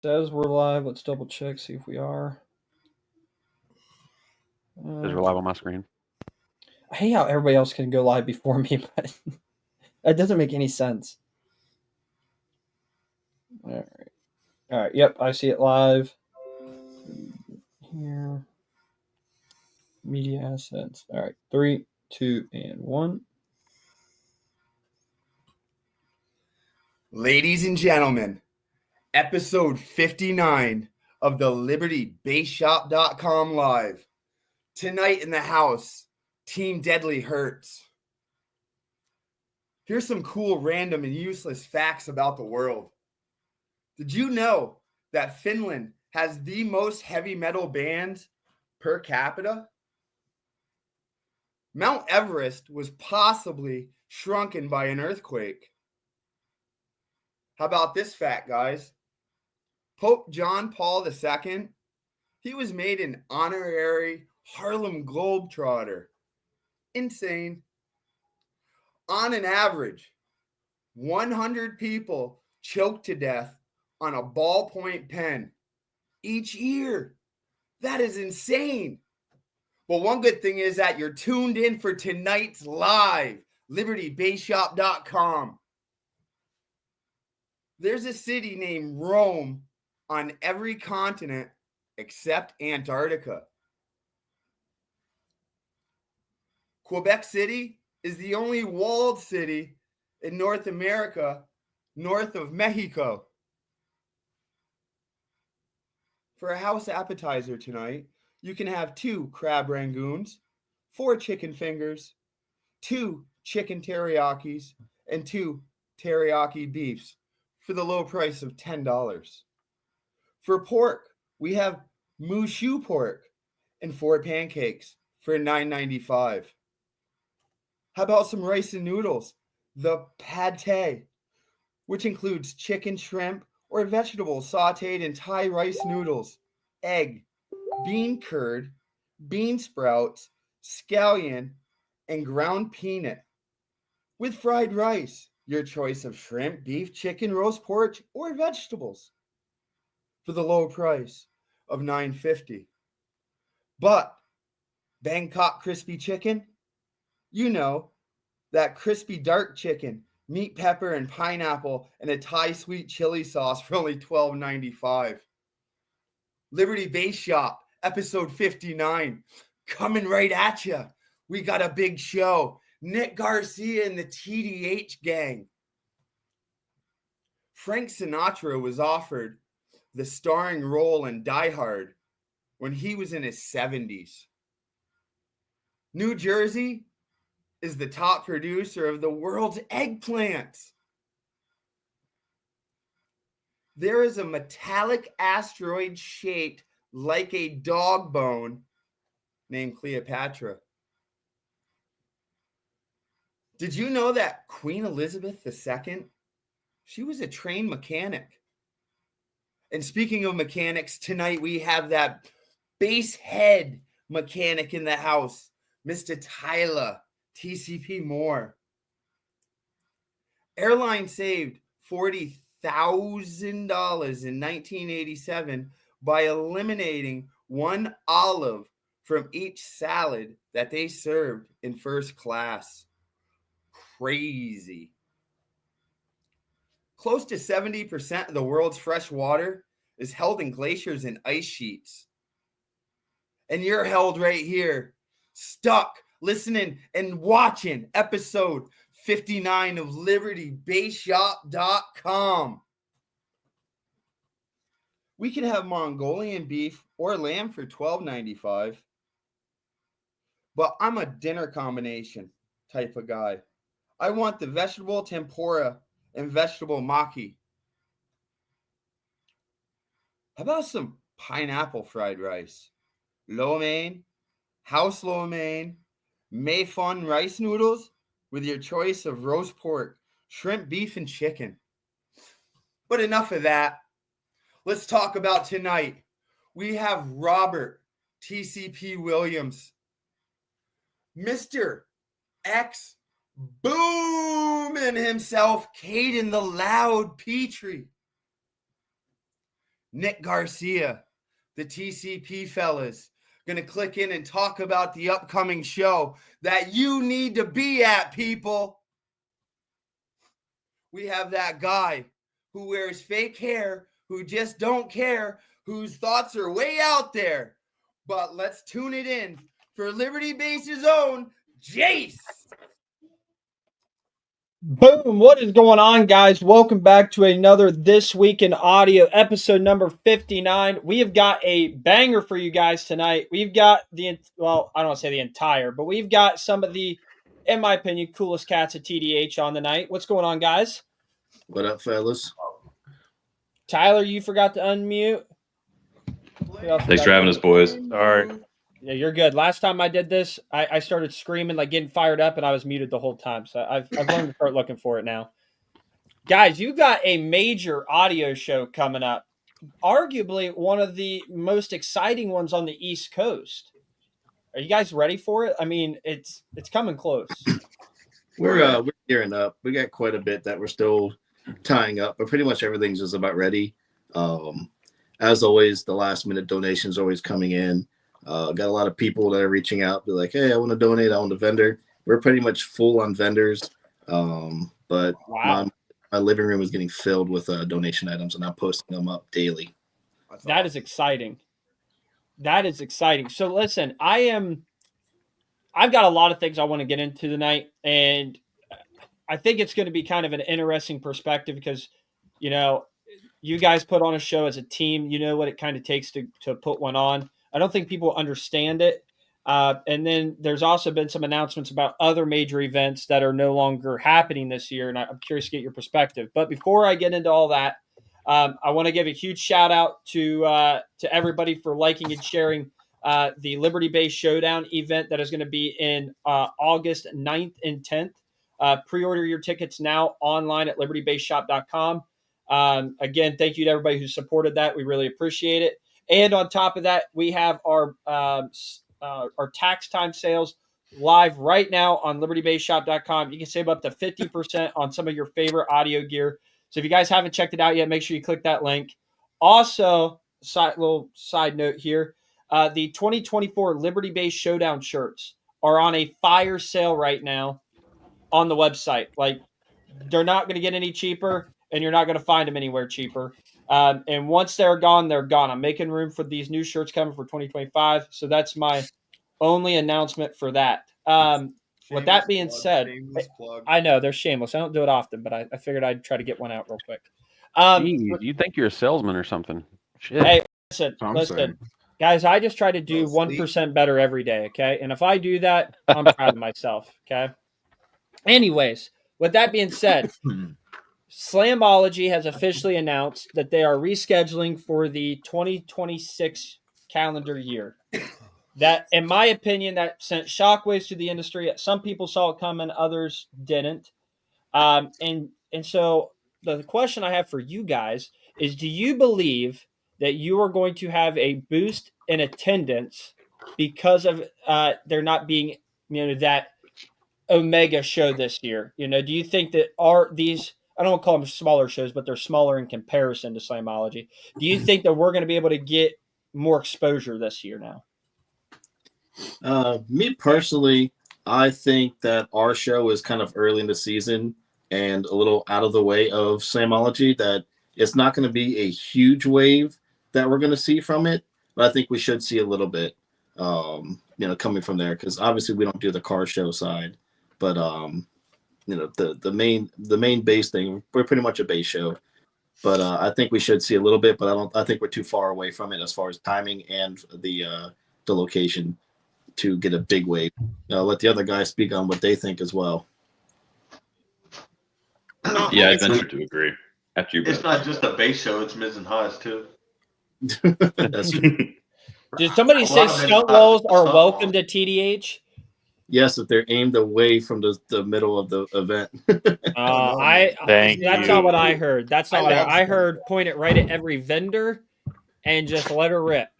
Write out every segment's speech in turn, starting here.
says we're live. Let's double check, see if we are. Says we're live on my screen. I hate how everybody else can go live before me, but that doesn't make any sense. All right. Yep, I see it live. Here. Media assets. All right. 3, 2, and 1. Ladies and gentlemen, episode 59 of the LibertyBaseShop.com live. Tonight in the house, Team Deadly Hertz. Here's some cool, random, and useless facts about the world. Did you know that Finland has the most heavy metal bands per capita? Mount Everest was possibly shrunken by an earthquake. How about this fact, guys? Pope John Paul II, he was made an honorary Harlem Globetrotter. Insane. On an average, 100 people choke to death on a ballpoint pen each year. That is insane. Well, one good thing is that you're tuned in for tonight's live, LibertyBaseShop.com. There's a city named Rome on every continent except Antarctica. Quebec City is the only walled city in North America north of Mexico. For a house appetizer tonight, you can have 2 crab rangoons, 4 chicken fingers, 2 chicken teriyakis, and 2 teriyaki beefs for the low price of $10. For pork, we have Mushu pork and 4 pancakes for $9.95. How about some rice and noodles? The pate, which includes chicken, shrimp, or vegetables sauteed in Thai rice noodles, egg, bean curd, bean sprouts, scallion, and ground peanut. With fried rice, your choice of shrimp, beef, chicken, roast pork, or vegetables for the low price of $9.50. But Bangkok crispy chicken, you know, that crispy dark chicken, meat, pepper, and pineapple, and a Thai sweet chili sauce for only $12.95. Liberty Base Shop, episode 59, coming right at you. We got a big show. Nick Garcia and the TDH gang. Frank Sinatra was offered the starring role in Die Hard when he was in his 70s. New Jersey is the top producer of the world's eggplants. There is a metallic asteroid shaped like a dog bone named Cleopatra. Did you know that Queen Elizabeth II, she was a trained mechanic? And speaking of mechanics, tonight we have that base head mechanic in the house, Mr. Tyler TCP Moore. Airline saved $40,000 in 1987 by eliminating 1 olive from each salad that they served in first class. Crazy. Close to 70% of the world's fresh water is held in glaciers and ice sheets. And you're held right here, stuck, listening and watching episode 59 of LibertyBaseShop.com. We can have Mongolian beef or lamb for $12.95. But I'm a dinner combination type of guy. I want the vegetable tempura and vegetable maki. How about some pineapple fried rice? Lo mein, house lo mein, Mei Fun rice noodles with your choice of roast pork, shrimp, beef, and chicken. But enough of that. Let's talk about tonight. We have Robert TCP Williams, Mr. X booming himself, Caden the Loud Petrie. Nick Garcia, the TCP fellas, going to click in and talk about the upcoming show that you need to be at, people. We have that guy who wears fake hair, who just don't care, whose thoughts are way out there. But let's tune it in for Liberty Base's own Jace. Boom! What is going on, guys? Welcome back to another This Week in Audio, episode number 59. We have got a banger for you guys tonight. We've got I don't want to say the entire, but we've got some of the, in my opinion, coolest cats at TDH on the night. What's going on, guys? What up, fellas? Tyler, you forgot to unmute. Thanks for having us, boys. All right. Yeah, you're good. Last time I did this, I started screaming, like getting fired up, and I was muted the whole time. So I've learned to start looking for it now. Guys, you got a major audio show coming up. Arguably one of the most exciting ones on the East Coast. Are you guys ready for it? I mean, it's coming close. We're gearing up. We got quite a bit that we're still tying up, but pretty much everything's just about ready. As always, the last minute donations are always coming in. Got a lot of people that are reaching out. They're like, hey, I want to donate. I want a vendor. We're pretty much full on vendors. But wow. my living room is getting filled with donation items, and I'm posting them up daily. That is exciting. That is exciting. So listen, I've got a lot of things I want to get into tonight, and I think it's going to be kind of an interesting perspective because, you know, you guys put on a show as a team. You know what it kind of takes to put one on. I don't think people understand it. And then there's also been some announcements about other major events that are no longer happening this year, and I'm curious to get your perspective. But before I get into all that, I want to give a huge shout out to everybody for liking and sharing the Liberty Base Showdown event that is going to be in August 9th and 10th. Pre-order your tickets now online at libertybaseshop.com. Again, thank you to everybody who supported that. We really appreciate it. And on top of that, we have our tax time sales live right now on libertybaseshop.com. You can save up to 50% on some of your favorite audio gear. So if you guys haven't checked it out yet, make sure you click that link. Also, little side note here, the 2024 Liberty Base Showdown shirts are on a fire sale right now on the website. Like, they're not going to get any cheaper, and you're not going to find them anywhere cheaper. And once they're gone, they're gone. I'm making room for these new shirts coming for 2025. So that's my only announcement for that. With that being said, I know they're shameless. I don't do it often, but I figured I'd try to get one out real quick. Jeez, you think you're a salesman or something? Shit. Hey, listen, guys, I just try to do 1% better every day, okay? And if I do that, I'm proud of myself, okay? Anyways, with that being said, Slamology has officially announced that they are rescheduling for the 2026 calendar year. That, in my opinion, that sent shockwaves to the industry. Some people saw it coming, others didn't. And so the question I have for you guys is, do you believe that you are going to have a boost in attendance because of there not being, that Omega show this year? Do you think that these, I don't want to call them smaller shows, but they're smaller in comparison to Slamology. Do you think that we're going to be able to get more exposure this year now? Me personally, I think that our show is kind of early in the season and a little out of the way of Slamology, that it's not going to be a huge wave that we're going to see from it, but I think we should see a little bit, coming from there, because obviously we don't do the car show side, but the main base thing, we're pretty much a base show. But I think we should see a little bit, but I think we're too far away from it as far as timing and the location to get a big wave. Let the other guys speak on what they think as well. Yeah, I venture to agree. After you, it's not just a base show; it's Miz and Haas too. That's Did somebody say stunt walls are welcome to TDH? Yes, if they're aimed away from the middle of the event. That's not what I heard. That's not what I heard. Point it right at every vendor and just let her rip.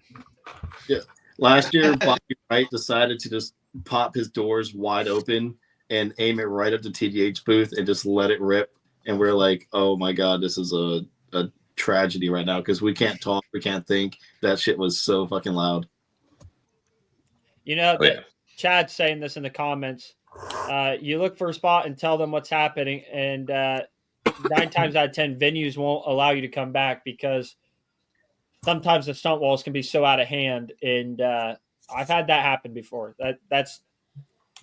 Yeah. Last year, Bobby Wright decided to just pop his doors wide open and aim it right at the TDH booth and just let it rip. And we're like, oh my God, this is a tragedy right now because we can't talk, we can't think. That shit was so fucking loud. You know, Oh, yeah. Chad's saying this in the comments. You look for a spot and tell them what's happening, and 9 times out of 10, venues won't allow you to come back because sometimes the stunt walls can be so out of hand. And I've had that happen before. That's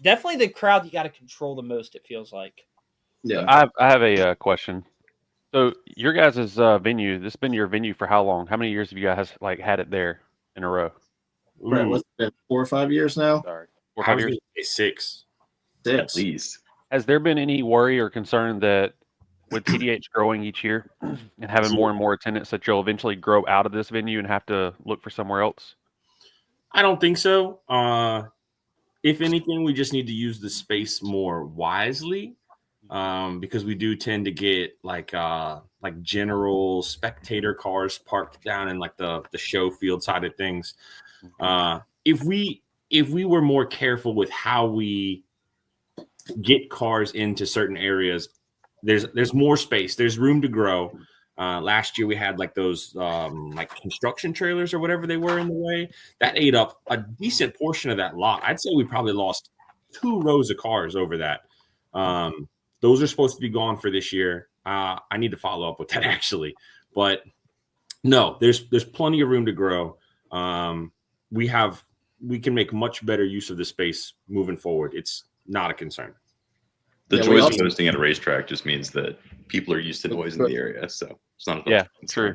definitely the crowd you got to control the most, it feels like. Yeah. I have a question. So your guys' venue, this has been your venue for how long? How many years have you guys had it there in a row? Brett, what's it been, 4 or 5 years now? Sorry, 4 or 5 years. 6. At least. Has there been any worry or concern that with TDH growing each year and having more and more attendance that you'll eventually grow out of this venue and have to look for somewhere else? I don't think so. If anything, we just need to use the space more wisely, because we do tend to get like general spectator cars parked down in like the show field side of things. If we were more careful with how we get cars into certain areas, there's more space, there's room to grow. Last year we had like those like construction trailers or whatever they were in the way that ate up a decent portion of that lot. I'd say we probably lost 2 rows of cars over that. Those are supposed to be gone for this year. I need to follow up with that actually, but no, there's plenty of room to grow. We can make much better use of the space moving forward. It's not a concern. The Yeah, joys of hosting at a racetrack just means that people are used to noise in the area, so it's not. Yeah, true.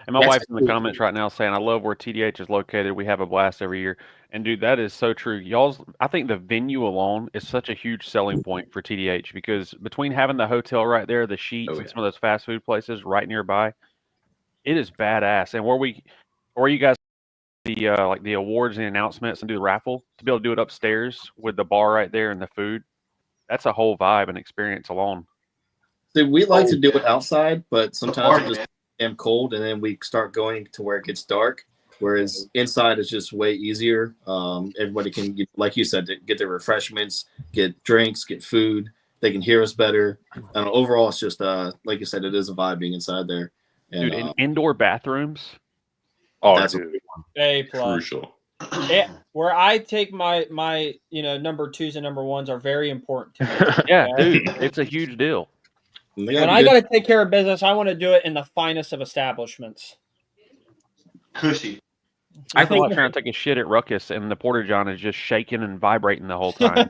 And my wife's in the comments right now saying, "I love where TDH is located. We have a blast every year." And dude, that is so true. I think the venue alone is such a huge selling point for TDH because between having the hotel right there, the Sheets, and some of those fast food places right nearby, it is badass. And where you guys the like the awards and announcements and do the raffle, to be able to do it upstairs with the bar right there and the food, that's a whole vibe and experience alone. So we like to do it outside, but sometimes it's just damn cold, and then we start going to where it gets dark. Whereas inside is just way easier. Everybody can, like you said, get their refreshments, get drinks, get food. They can hear us better. And overall, it's just like you said, it is a vibe being inside there. And, Dude, in indoor bathrooms. Oh, that's dude. A+. Crucial. Yeah, where I take my number 2s and number 1s are very important to me. Yeah, dude, it's a huge deal. When I got to take care of business, I want to do it in the finest of establishments. Cushy. I think trying to take a shit at Ruckus and the Porta John is just shaking and vibrating the whole time.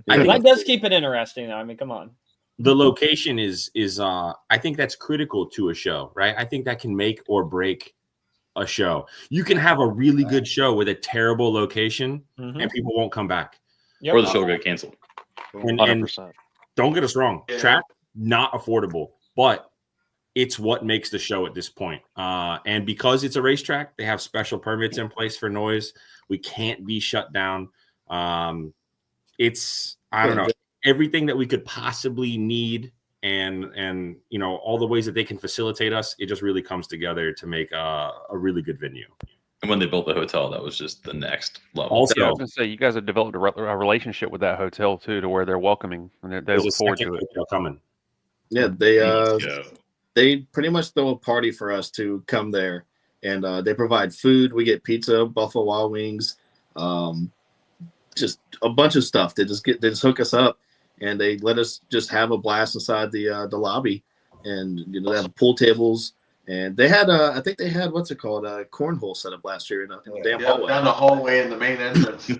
That does keep it interesting, though. I mean, come on. The location is I think that's critical to a show, right? I think that can make or break a show. You can have a really good show with a terrible location, and people won't come back. Yep. Or the show will get canceled. And 100%. don't get us wrong, Yeah. track not affordable, but it's what makes the show at this point. And because it's a racetrack, they have special permits in place for noise. We can't be shut down. It's I don't know, everything that we could possibly need, and all the ways that they can facilitate us. It just really comes together to make a really good venue. And when they built the hotel, that was just the next level. Also, Yeah, I was gonna say you guys have developed a relationship with that hotel too, to where they're welcoming and they there's look a forward second to it. hotel coming. Yeah, Yeah. they pretty much throw a party for us to come there, and they provide food. We get pizza, Buffalo Wild Wings, just a bunch of stuff. They just hook us up, and they let us just have a blast inside the lobby, and they have pool tables, and they had I think they had what's it called, a cornhole set up last year in the damn Yeah, hallway. down the hallway in the main entrance.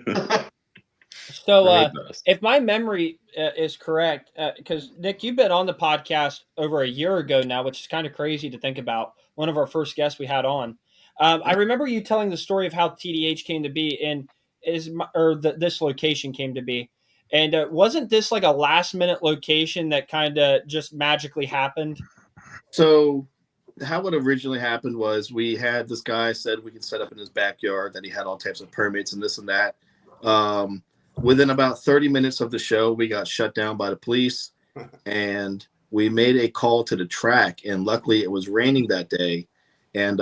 So, if my memory is correct, because Nick, you've been on the podcast over a year ago now, which is kind of crazy to think about. One of our first guests we had on. I remember you telling the story of how TDH came to be, and this location came to be. And wasn't this like a last minute location that kind of just magically happened? So how it originally happened was we had this guy said we could set up in his backyard, that he had all types of permits and this and that. Within about 30 minutes of the show, we got shut down by the police, and we made a call to the track, and luckily it was raining that day. And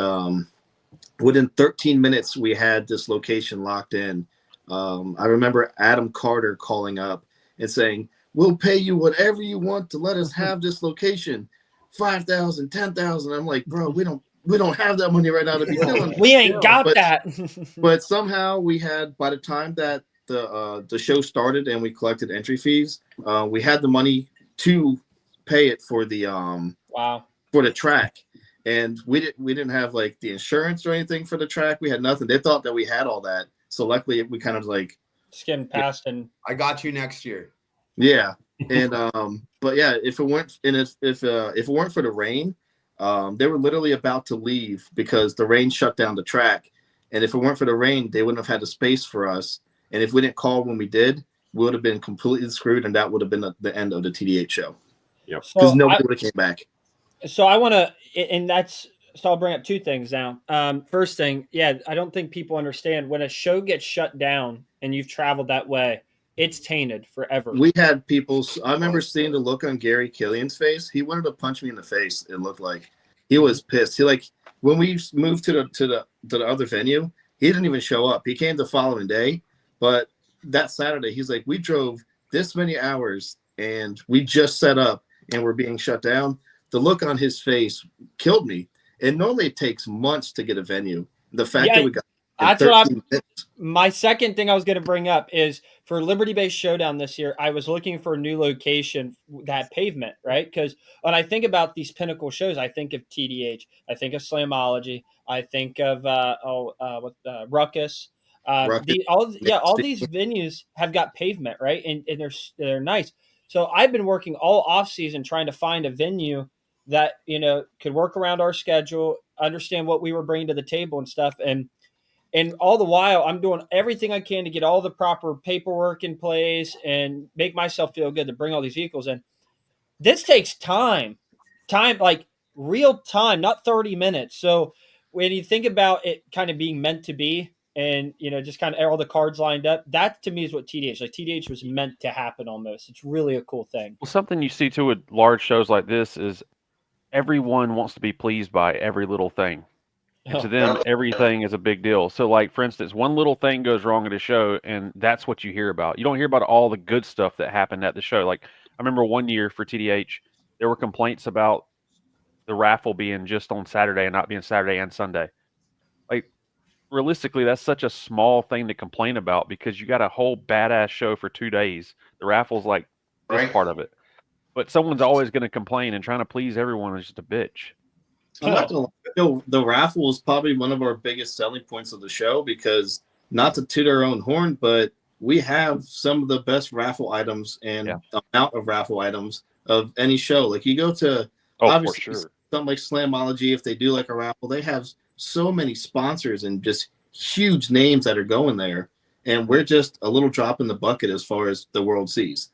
within 13 minutes, we had this location locked in. I remember Adam Carter calling up and saying, "We'll pay you whatever you want to let us have this location." 5,000, 10,000. I'm like, bro, we don't have that money right now to be doing. We ain't got but, that. But somehow we had, by the time that the show started and we collected entry fees, we had the money to pay it for the wow. for the track. And we didn't have like the insurance or anything for the track. We had nothing. They thought that we had all that. So luckily we kind of like skimmed past and I got you next year. yeah. And but yeah, if it weren't if it weren't for the rain, they were literally about to leave because the rain shut down the track. And if it weren't for the rain, they wouldn't have had the space for us. And if we didn't call when we did, we would have been completely screwed, and that would have been the end of the TDH show. Yep. Because nobody would have came back. So I want to, and so I'll bring up two things now. First thing, yeah, I don't think people understand when a show gets shut down and you've traveled that way, it's tainted forever. We had people. I remember seeing the look on Gary Killian's face. He wanted to punch me in the face. It looked like he was pissed. He like when we moved to the other venue, he didn't even show up. He came the following day, but that Saturday he's like, we drove this many hours and we just set up and we're being shut down. The look on his face killed me. And normally it takes months to get a venue. The fact that we got that's what my second thing I was going to bring up is for Liberty Base Showdown this year, I was looking for a new location that had pavement, right? Because when I think about these pinnacle shows, I think of TDH, I think of Slamology, I think of Ruckus. All these venues have got pavement, right? And they're nice. So I've been working all off season trying to find a venue that, could work around our schedule, understand what we were bringing to the table and stuff. And all the while I'm doing everything I can to get all the proper paperwork in place and make myself feel good to bring all these vehicles in. This takes time, like real time, not 30 minutes. So when you think about it kind of being meant to be and, just kind of all the cards lined up, that to me is what TDH, like TDH was meant to happen almost. It's really a cool thing. Well, something you see too with large shows like this is everyone wants to be pleased by every little thing. And to them, everything is a big deal. So, like, for instance, one little thing goes wrong at a show, and that's what you hear about. You don't hear about all the good stuff that happened at the show. Like, I remember one year for TDH, there were complaints about the raffle being just on Saturday and not being Saturday and Sunday. Like, realistically, that's such a small thing to complain about because you got a whole badass show for 2 days. The raffle's like this part of it. But someone's always going to complain, and trying to please everyone is just a bitch. I'm not gonna lie. The raffle is probably one of our biggest selling points of the show because not to toot our own horn, but we have some of the best raffle items and amount of raffle items of any show. Like you go to obviously something like Slamology, if they do like a raffle, they have so many sponsors and just huge names that are going there. And we're just a little drop in the bucket as far as the world sees.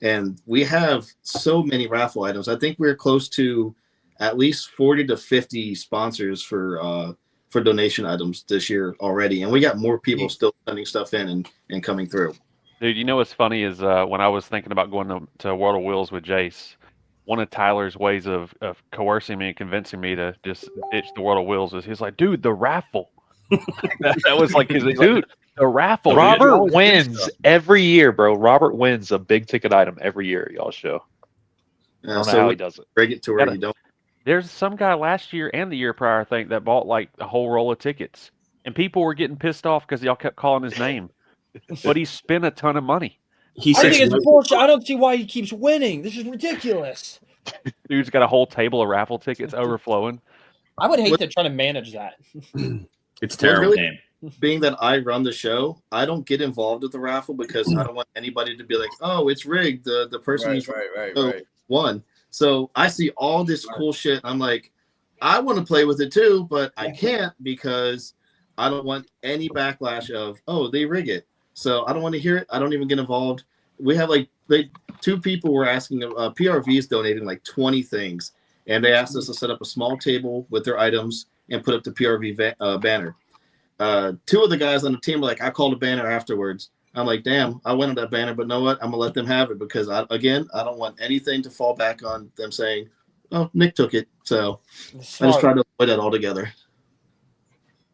And we have so many raffle items. I think we're close to at least 40 to 50 sponsors for donation items this year already. And we got more people still sending stuff in and coming through. Dude, what's funny is when I was thinking about going to World of Wheels with Jace, one of Tyler's ways of coercing me and convincing me to just ditch the World of Wheels is he's like, dude, the raffle. that was like his dude. The raffle. Robert wins every year, bro. Robert wins a big ticket item every year, y'all show. I don't know how he does it. Break it to where you don't. There's some guy last year and the year prior, I think, that bought like a whole roll of tickets. And people were getting pissed off because y'all kept calling his name. But he spent a ton of money. I think it's bullshit. I don't see why he keeps winning. This is ridiculous. Dude's got a whole table of raffle tickets overflowing. I would hate to try to manage that. It's terrible. Really, being that I run the show, I don't get involved with the raffle because I don't want anybody to be like, oh, it's rigged. The person who's won. So I see all this cool shit. I'm like, I want to play with it too, but I can't because I don't want any backlash of, oh, they rig it. So I don't want to hear it. I don't even get involved. We have like 2 people were asking, PRV is donating like 20 things. And they asked us to set up a small table with their items and put up the PRV banner. 2 of the guys on the team were like, I called a banner afterwards. I'm like, damn, I wanted that banner, but know what? I'm going to let them have it because, I don't want anything to fall back on them saying, oh, Nick took it. So I just try to avoid that altogether.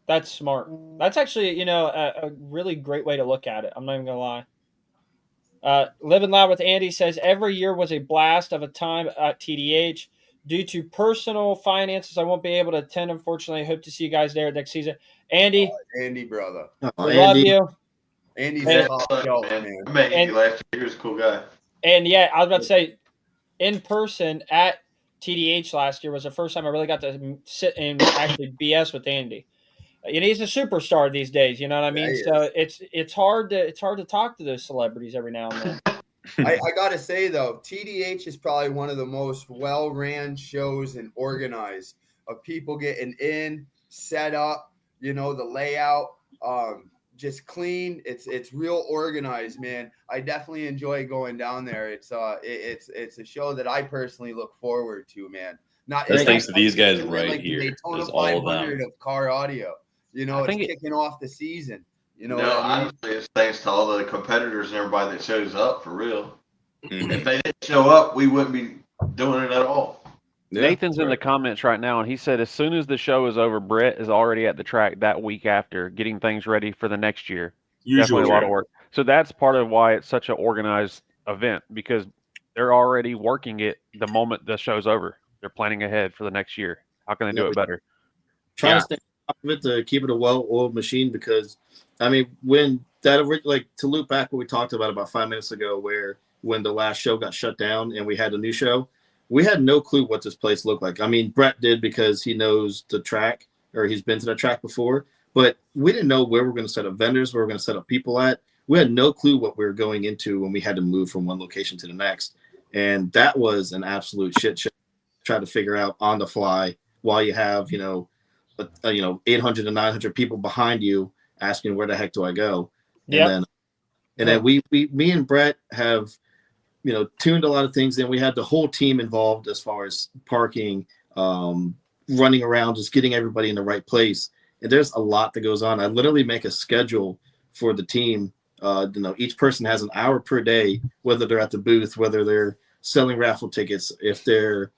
That's smart. That's actually, a really great way to look at it. I'm not even going to lie. Living Loud with Andy says, every year was a blast of a time at TDH. Due to personal finances, I won't be able to attend. Unfortunately, I hope to see you guys there next season. Andy, Andy, brother. we love you. Andy's Man, a top shelf, man. I met Andy last year. He was a cool guy. And yeah, I was about to say, in person at TDH last year was the first time I really got to sit and actually BS with Andy. And he's a superstar these days, you know what I mean? So it's hard to talk to those celebrities every now and then. I gotta say though, TDH is probably one of the most well-ran shows and organized of people getting in, set up, the layout, just clean. It's real organized, man. I definitely enjoy going down there. It's a show that I personally look forward to, man. That's thanks to these guys right like here. Daytona There's all of 500 them. of car audio. It's kicking off the season. You know what I mean? Honestly, it's thanks to all the competitors and everybody that shows up for real. If they didn't show up, we wouldn't be doing it at all. Yeah, Nathan's in the comments right now, and he said as soon as the show is over, Brett is already at the track that week after, getting things ready for the next year. Usually, Definitely a lot of work. So that's part of why it's such an organized event, because they're already working it the moment the show's over. They're planning ahead for the next year. How can they do it better? Trying to stay on top of it to keep it a well-oiled machine, because, I mean, when that, like, to loop back what we talked about 5 minutes ago, where when the last show got shut down and we had a new show, we had no clue what this place looked like. I mean, Brett did because he knows the track, or he's been to the track before, but we didn't know where we're going to set up vendors, where we're going to set up people at. We had no clue what we were going into when we had to move from one location to the next. And that was an absolute shit show. Try to figure out on the fly while you have, 800 to 900 people behind you asking, where the heck do I go? Yeah. And then me and Brett have, tuned a lot of things. Then we had the whole team involved as far as parking, running around, just getting everybody in the right place. And there's a lot that goes on. I literally make a schedule for the team. Each person has an hour per day, whether they're at the booth, whether they're selling raffle tickets, if they're,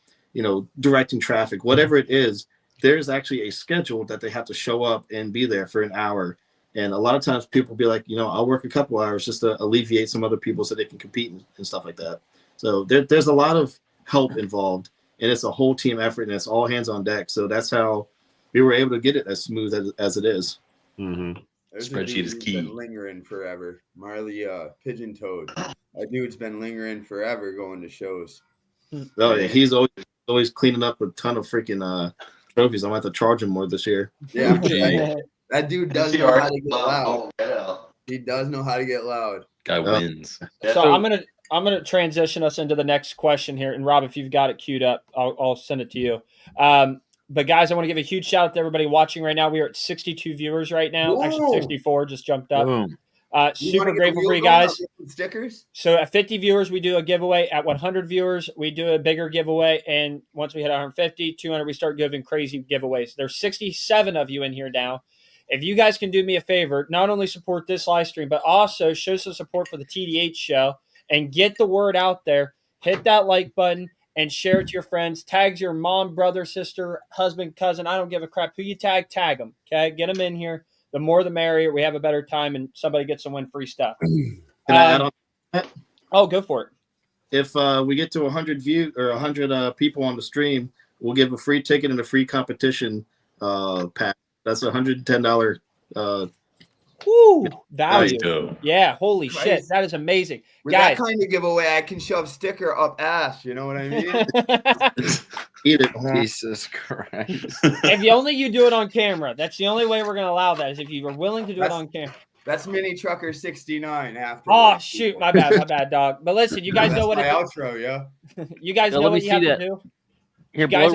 directing traffic, whatever it is, there's actually a schedule that they have to show up and be there for an hour. And a lot of times people be like, I'll work a couple hours just to alleviate some other people so they can compete and stuff like that. So there's a lot of help involved, and it's a whole team effort, and it's all hands on deck. So that's how we were able to get it as smooth as it is. Mm-hmm. Spreadsheet is key. Been lingering forever. Marley Pigeon Toad. That dude's been lingering forever going to shows. Oh yeah, he's always cleaning up a ton of freaking trophies. I'm going to have to charge him more this year. Yeah, that dude does know how to get loud. He does know how to get loud. Guy wins. So I'm gonna transition us into the next question here. And Rob, if you've got it queued up, I'll send it to you. But guys, I want to give a huge shout out to everybody watching right now. We are at 62 viewers right now. Whoa. Actually, 64 just jumped up. Boom. Super grateful for you guys. Stickers. So at 50 viewers, we do a giveaway. At 100 viewers, we do a bigger giveaway. And once we hit 150, 200, we start giving crazy giveaways. There's 67 of you in here now. If you guys can do me a favor, not only support this live stream, but also show some support for the TDH show and get the word out there. Hit that like button and share it to your friends. Tags your mom, brother, sister, husband, cousin. I don't give a crap who you tag them. Okay, get them in here. The more the merrier. We have a better time, and somebody gets to win free stuff. Can I add on that? Oh, go for it. If we get to 100 view or 100 people on the stream, we'll give a free ticket and a free competition pack. That's $110 Woo, value. Nice. Yeah, holy Christ. shit. That is amazing. With Guys. that kind of giveaway, I can shove sticker up ass. You know what I mean? Eat it. Jesus Christ. If you do it on camera, that's the only way we're going to allow that is if you are willing to do it on camera. That's Mini Trucker 69 after. Oh, shoot. My bad, dog. But listen, you guys know what my it is. outro, yeah. You guys know let what me you have see to that. do. Here, guys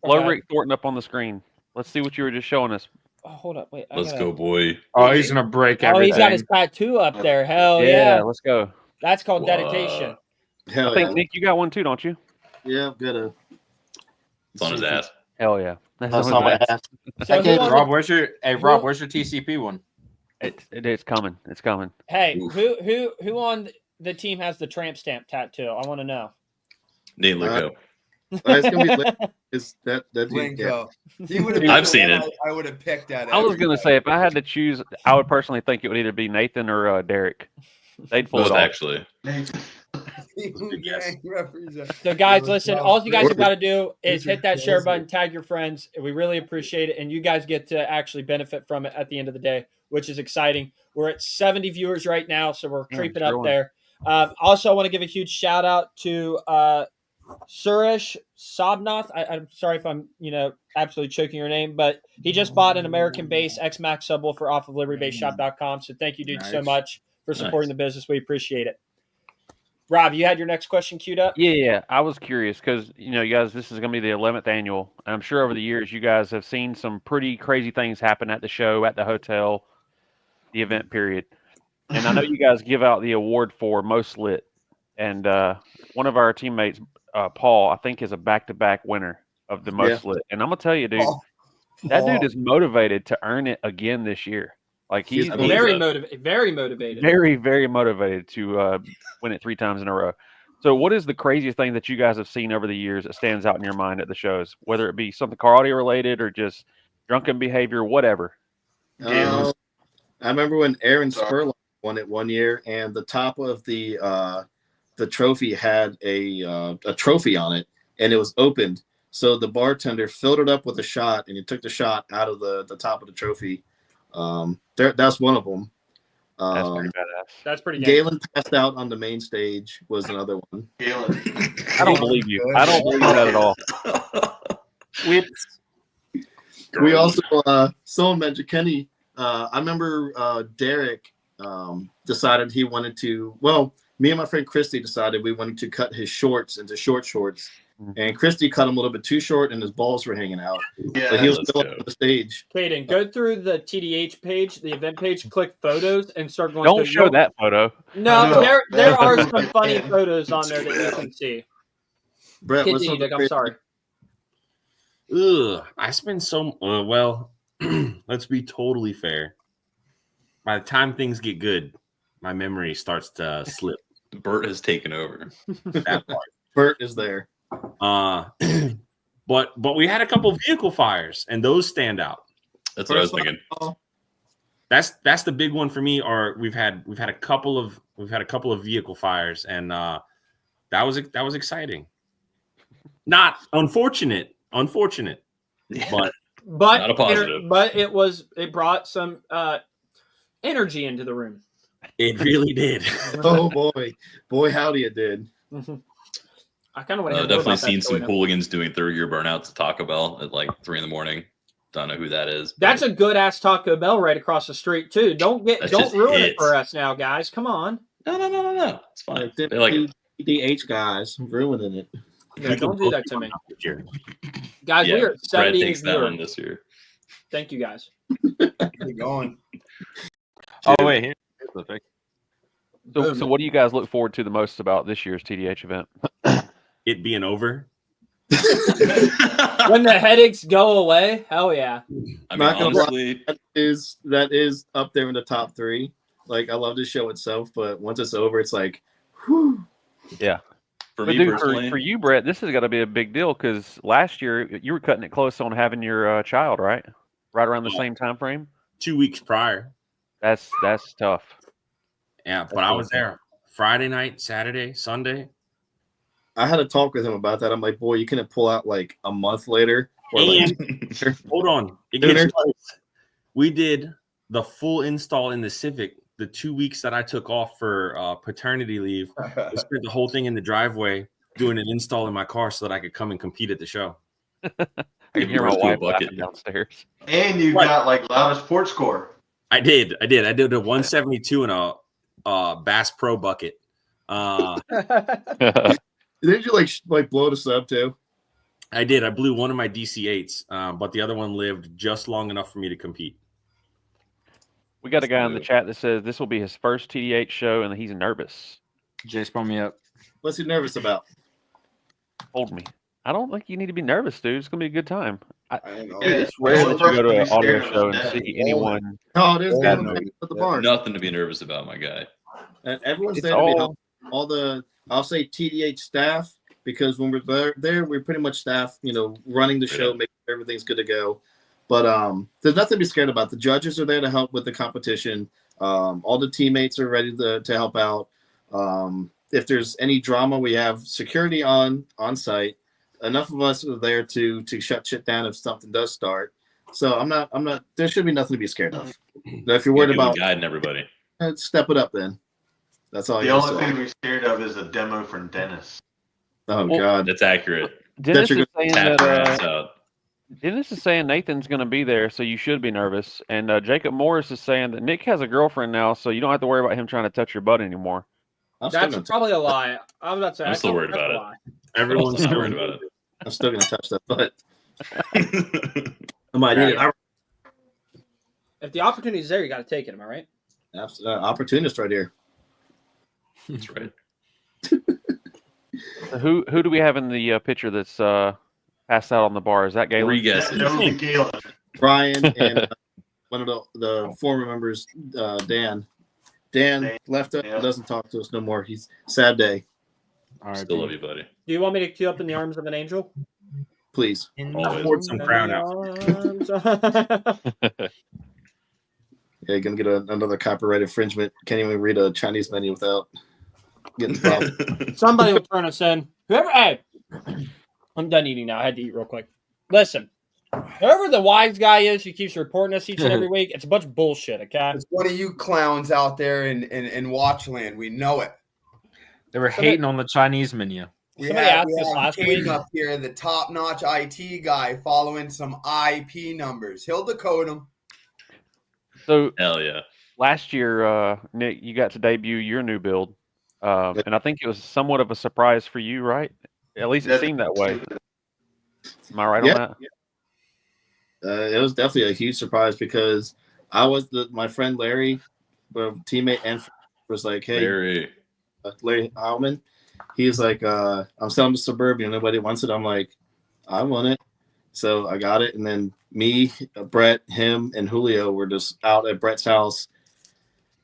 blow Rick Thornton up on the screen. Let's see what you were just showing us. Oh, hold up. Wait. Let's go, boy. Oh, he's gonna break Oh, everything. he's got his tattoo up there. Hell yeah. Let's go. That's called dedication. Hell I think, yeah. Nick, you got one too, don't you? Yeah, I'm gonna. It's on his ass. Hell yeah. That's on my ass. So who on Rob, where's your TCP one? It's coming. It's coming. Hey, Oof. who on the team has the tramp stamp tattoo? I want to know. Nate Lugo. It's gonna be lit. It's that Linko. He would have. I've seen it. I would have picked that. I was going to say, if I had to choose, I would personally think it would either be Nathan or Derek. They'd pull Both it off. actually. Yes. So, guys, listen, all you guys have got to do is hit that share button, tag your friends. We really appreciate it. And you guys get to actually benefit from it at the end of the day, which is exciting. We're at 70 viewers right now, so we're creeping up there. Also, I want to give a huge shout out to Suresh Sobnath. I'm sorry if I'm, absolutely choking your name, but he just bought an American-based X-Max subwoofer off of LibertyBaseShop.com. So thank you, dude, so much for supporting the business. We appreciate it. Rob, you had your next question queued up? Yeah. I was curious because, you guys, this is going to be the 11th annual. And I'm sure over the years you guys have seen some pretty crazy things happen at the show, at the hotel, the event period. And I know you guys give out the award for most lit. And one of our teammates, Paul, I think is a back-to-back winner of the most lit. And I'm going to tell you, dude, that dude is motivated to earn it again this year. Like he's very motivated. Very motivated. Very, very motivated to win it 3 times in a row. So what is the craziest thing that you guys have seen over the years that stands out in your mind at the shows, whether it be something car audio related or just drunken behavior, whatever? I remember when Aaron Spurlock won it one year, and the top of the trophy had a trophy on it, and it was opened. So the bartender filled it up with a shot, and he took the shot out of the top of the trophy. That's one of them. That's pretty badass. That's pretty. Galen passed out on the main stage was another one. Galen. I don't believe you. I don't believe that at all. We also someone mentioned Kenny. I remember Derek decided he wanted to. Well, me and my friend Christy decided we wanted to cut his shorts into short shorts. And Christy cut him a little bit too short, and his balls were hanging out. Yeah, but he was still up on the stage. Caden, go through the TDH page, the event page, click photos, and start going. Don't show that photo. No, there are some funny photos on there that you can see. Brett, I'm sorry. I spend so well. Let's be totally fair. By the time things get good, my memory starts to slip. Bert has taken over. That part. Bert is there. But we had a couple of vehicle fires, and those stand out. That's what I was thinking. That's the big one for me. Or we've had a couple of vehicle fires, and that was exciting. Not unfortunate, but not a positive. But it brought some energy into the room. It really did. Oh boy, howdy it did. I kind of want to definitely seen some hooligans doing third-year burnouts at Taco Bell at like 3 a.m. Don't know who that is. That's a good ass Taco Bell right across the street too. Don't ruin it for us now, guys. Come on. No. It's fine. They like TDH guys ruining it. Yeah, don't do that to me, guys. Yeah, we are at 70 takes that one this year. Thank you, guys. Keep going. Oh wait, here's the pic. So what do you guys look forward to the most about this year's TDH event? It being over. When the headaches go away, hell yeah. I mean, honestly, that is up there in the top 3. Like, I love the show itself, but once it's over, it's like, whew. Yeah. For but me dude, personally, for you, Brett, this has got to be a big deal because last year you were cutting it close on having your child, right? Right around the same time frame. 2 weeks prior. That's tough. Yeah, but I was there Friday night, Saturday, Sunday. I had a talk with him about that. I'm like, boy, you couldn't pull out like a month later. Or Hold on. It gets worse. We did the full install in the Civic the 2 weeks that I took off for paternity leave. I spent the whole thing in the driveway doing an install in my car so that I could come and compete at the show. I can hear my wife laughing downstairs. And you got like loudest port score. I did a 172 in a Bass Pro bucket. Did you like blow this up too? I did. I blew one of my DC-8s, but the other one lived just long enough for me to compete. We got a guy in the chat that says this will be his first TDH show and he's nervous. Jay, spun me up. What's he nervous about? Hold me. I don't think you need to be nervous, dude. It's gonna be a good time. It's rare that you go to an audio show and see anyone. Oh, there's at the bar. Nothing to be nervous about, my guy. And everyone's there to be helpful. All the, I'll say TDH staff, because when we're there, we're pretty much staff, running the show, making sure everything's good to go. But there's nothing to be scared about. The judges are there to help with the competition. All the teammates are ready to help out. if there's any drama, we have security on site. Enough of us are there to shut shit down if something does start. So I'm not. There should be nothing to be scared of. Now, if you're worried about guiding everybody, step it up then. That's all. The only thing to be scared of is a demo from Dennis. Oh God, that's accurate. Dennis is saying Tap your that ass out. Dennis is saying Nathan's going to be there, so you should be nervous. And Jacob Morris is saying that Nick has a girlfriend now, so you don't have to worry about him trying to touch your butt anymore. That's probably a lie. I was about to say. I'm still worried about it. Everyone's still worried about it. I'm still gonna touch that butt. I might need it. If the opportunity's there, you got to take it. Am I right? Absolutely, opportunist right here. That's right. So who do we have in the picture that's passed out on the bar? Is that Galen? 3 guesses. Brian and one of the former members, Dan. Dan left us. Doesn't talk to us no more. He's sad day. All right, still love you, buddy. Do you want me to queue up in the arms of an angel? Please. I'll pour some crown out. Yeah, you're gonna get another copyright infringement. Can't even read a Chinese menu without getting problem. Somebody will turn us in. Hey, I'm done eating now. I had to eat real quick. Listen, whoever the wise guy is who keeps reporting us each and every week, it's a bunch of bullshit. Okay, it's one of you clowns out there in Watchland. We know it. They were hating on the Chinese menu. We have Caden up here, the top-notch IT guy, following some IP numbers. He'll decode them. So hell yeah! Last year, Nick, you got to debut your new build, and I think it was somewhat of a surprise for you, right? At least it seemed that way. Am I right on that? It was definitely a huge surprise because I was my friend Larry, a teammate, and was like, "Hey, Larry Heilman." He's like, "I'm selling the Suburban. Nobody wants it." I'm like, "I want it." So I got it, and then me, Brett, him, and Julio were just out at Brett's house.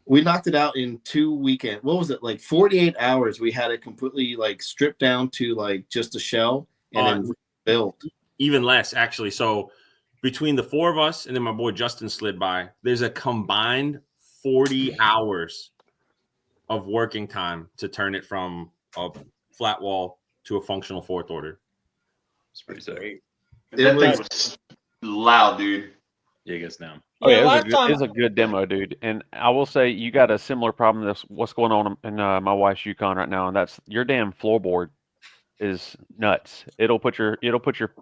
We knocked it out in 2 weekends. What was it, like 48 hours? We had it completely like stripped down to like just a shell and then built. Even less, actually. So between the 4 of us and then my boy Justin slid by, there's a combined 40 hours of working time to turn it from a flat wall to a functional 4th order. It's pretty sick. That thing was loud, dude. Yeah, it gets down. Oh yeah, it was a good demo, dude. And I will say you got a similar problem to what's going on in my wife's Yukon right now, and that's your damn floorboard is nuts. It'll put your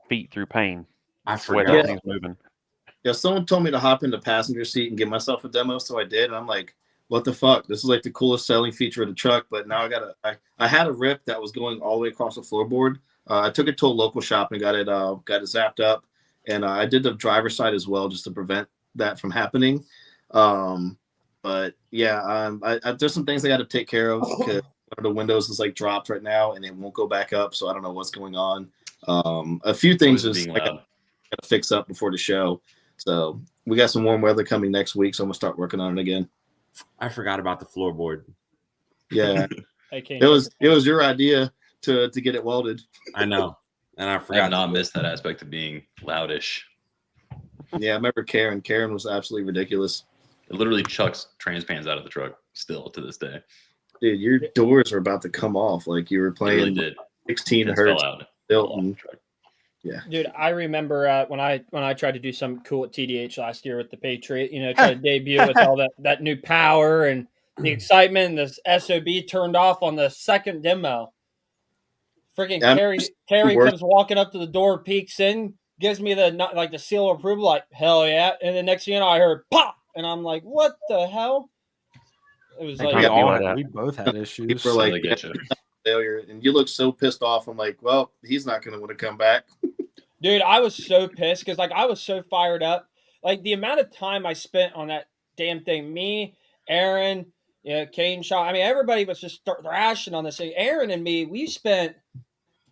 feet through pain. I forgot. Yeah. Things moving. Yeah, someone told me to hop in the passenger seat and give myself a demo, so I did. And I'm like, what the fuck? This is like the coolest selling feature of the truck, but now I had a rip that was going all the way across the floorboard. I took it to a local shop and got it zapped up, and I did the driver's side as well just to prevent that from happening. But yeah, there's some things I got to take care of because one of the windows is like dropped right now and it won't go back up, so I don't know what's going on. A few things is I got to fix up before the show. So we got some warm weather coming next week, so I'm gonna start working on it again. I forgot about the floorboard. Yeah, it was your idea to get it welded. I know, and I forgot. I have not missed that aspect of being loudish. Yeah, I remember Karen. Karen was absolutely ridiculous. It literally chucks transpans out of the truck still to this day. Dude, your doors are about to come off like you were playing really 16 Hertz. Yeah, dude, I remember when I tried to do something cool at TDH last year with the Patriot. Tried to debut with all that new power and the excitement. And the SOB turned off on the second demo. Freaking Terry comes walking up to the door, peeks in, gives me the seal of approval, like hell yeah. And the next thing you know, I heard pop, and I'm like, what the hell? It was like we both had issues. People were like, failure, and you look so pissed off. I'm like, well, he's not going to want to come back. Dude, I was so pissed because I was so fired up. Like the amount of time I spent on that damn thing, me, Aaron, Kane, Shaw. I mean, everybody was just thrashing on this thing. Aaron and me, we spent.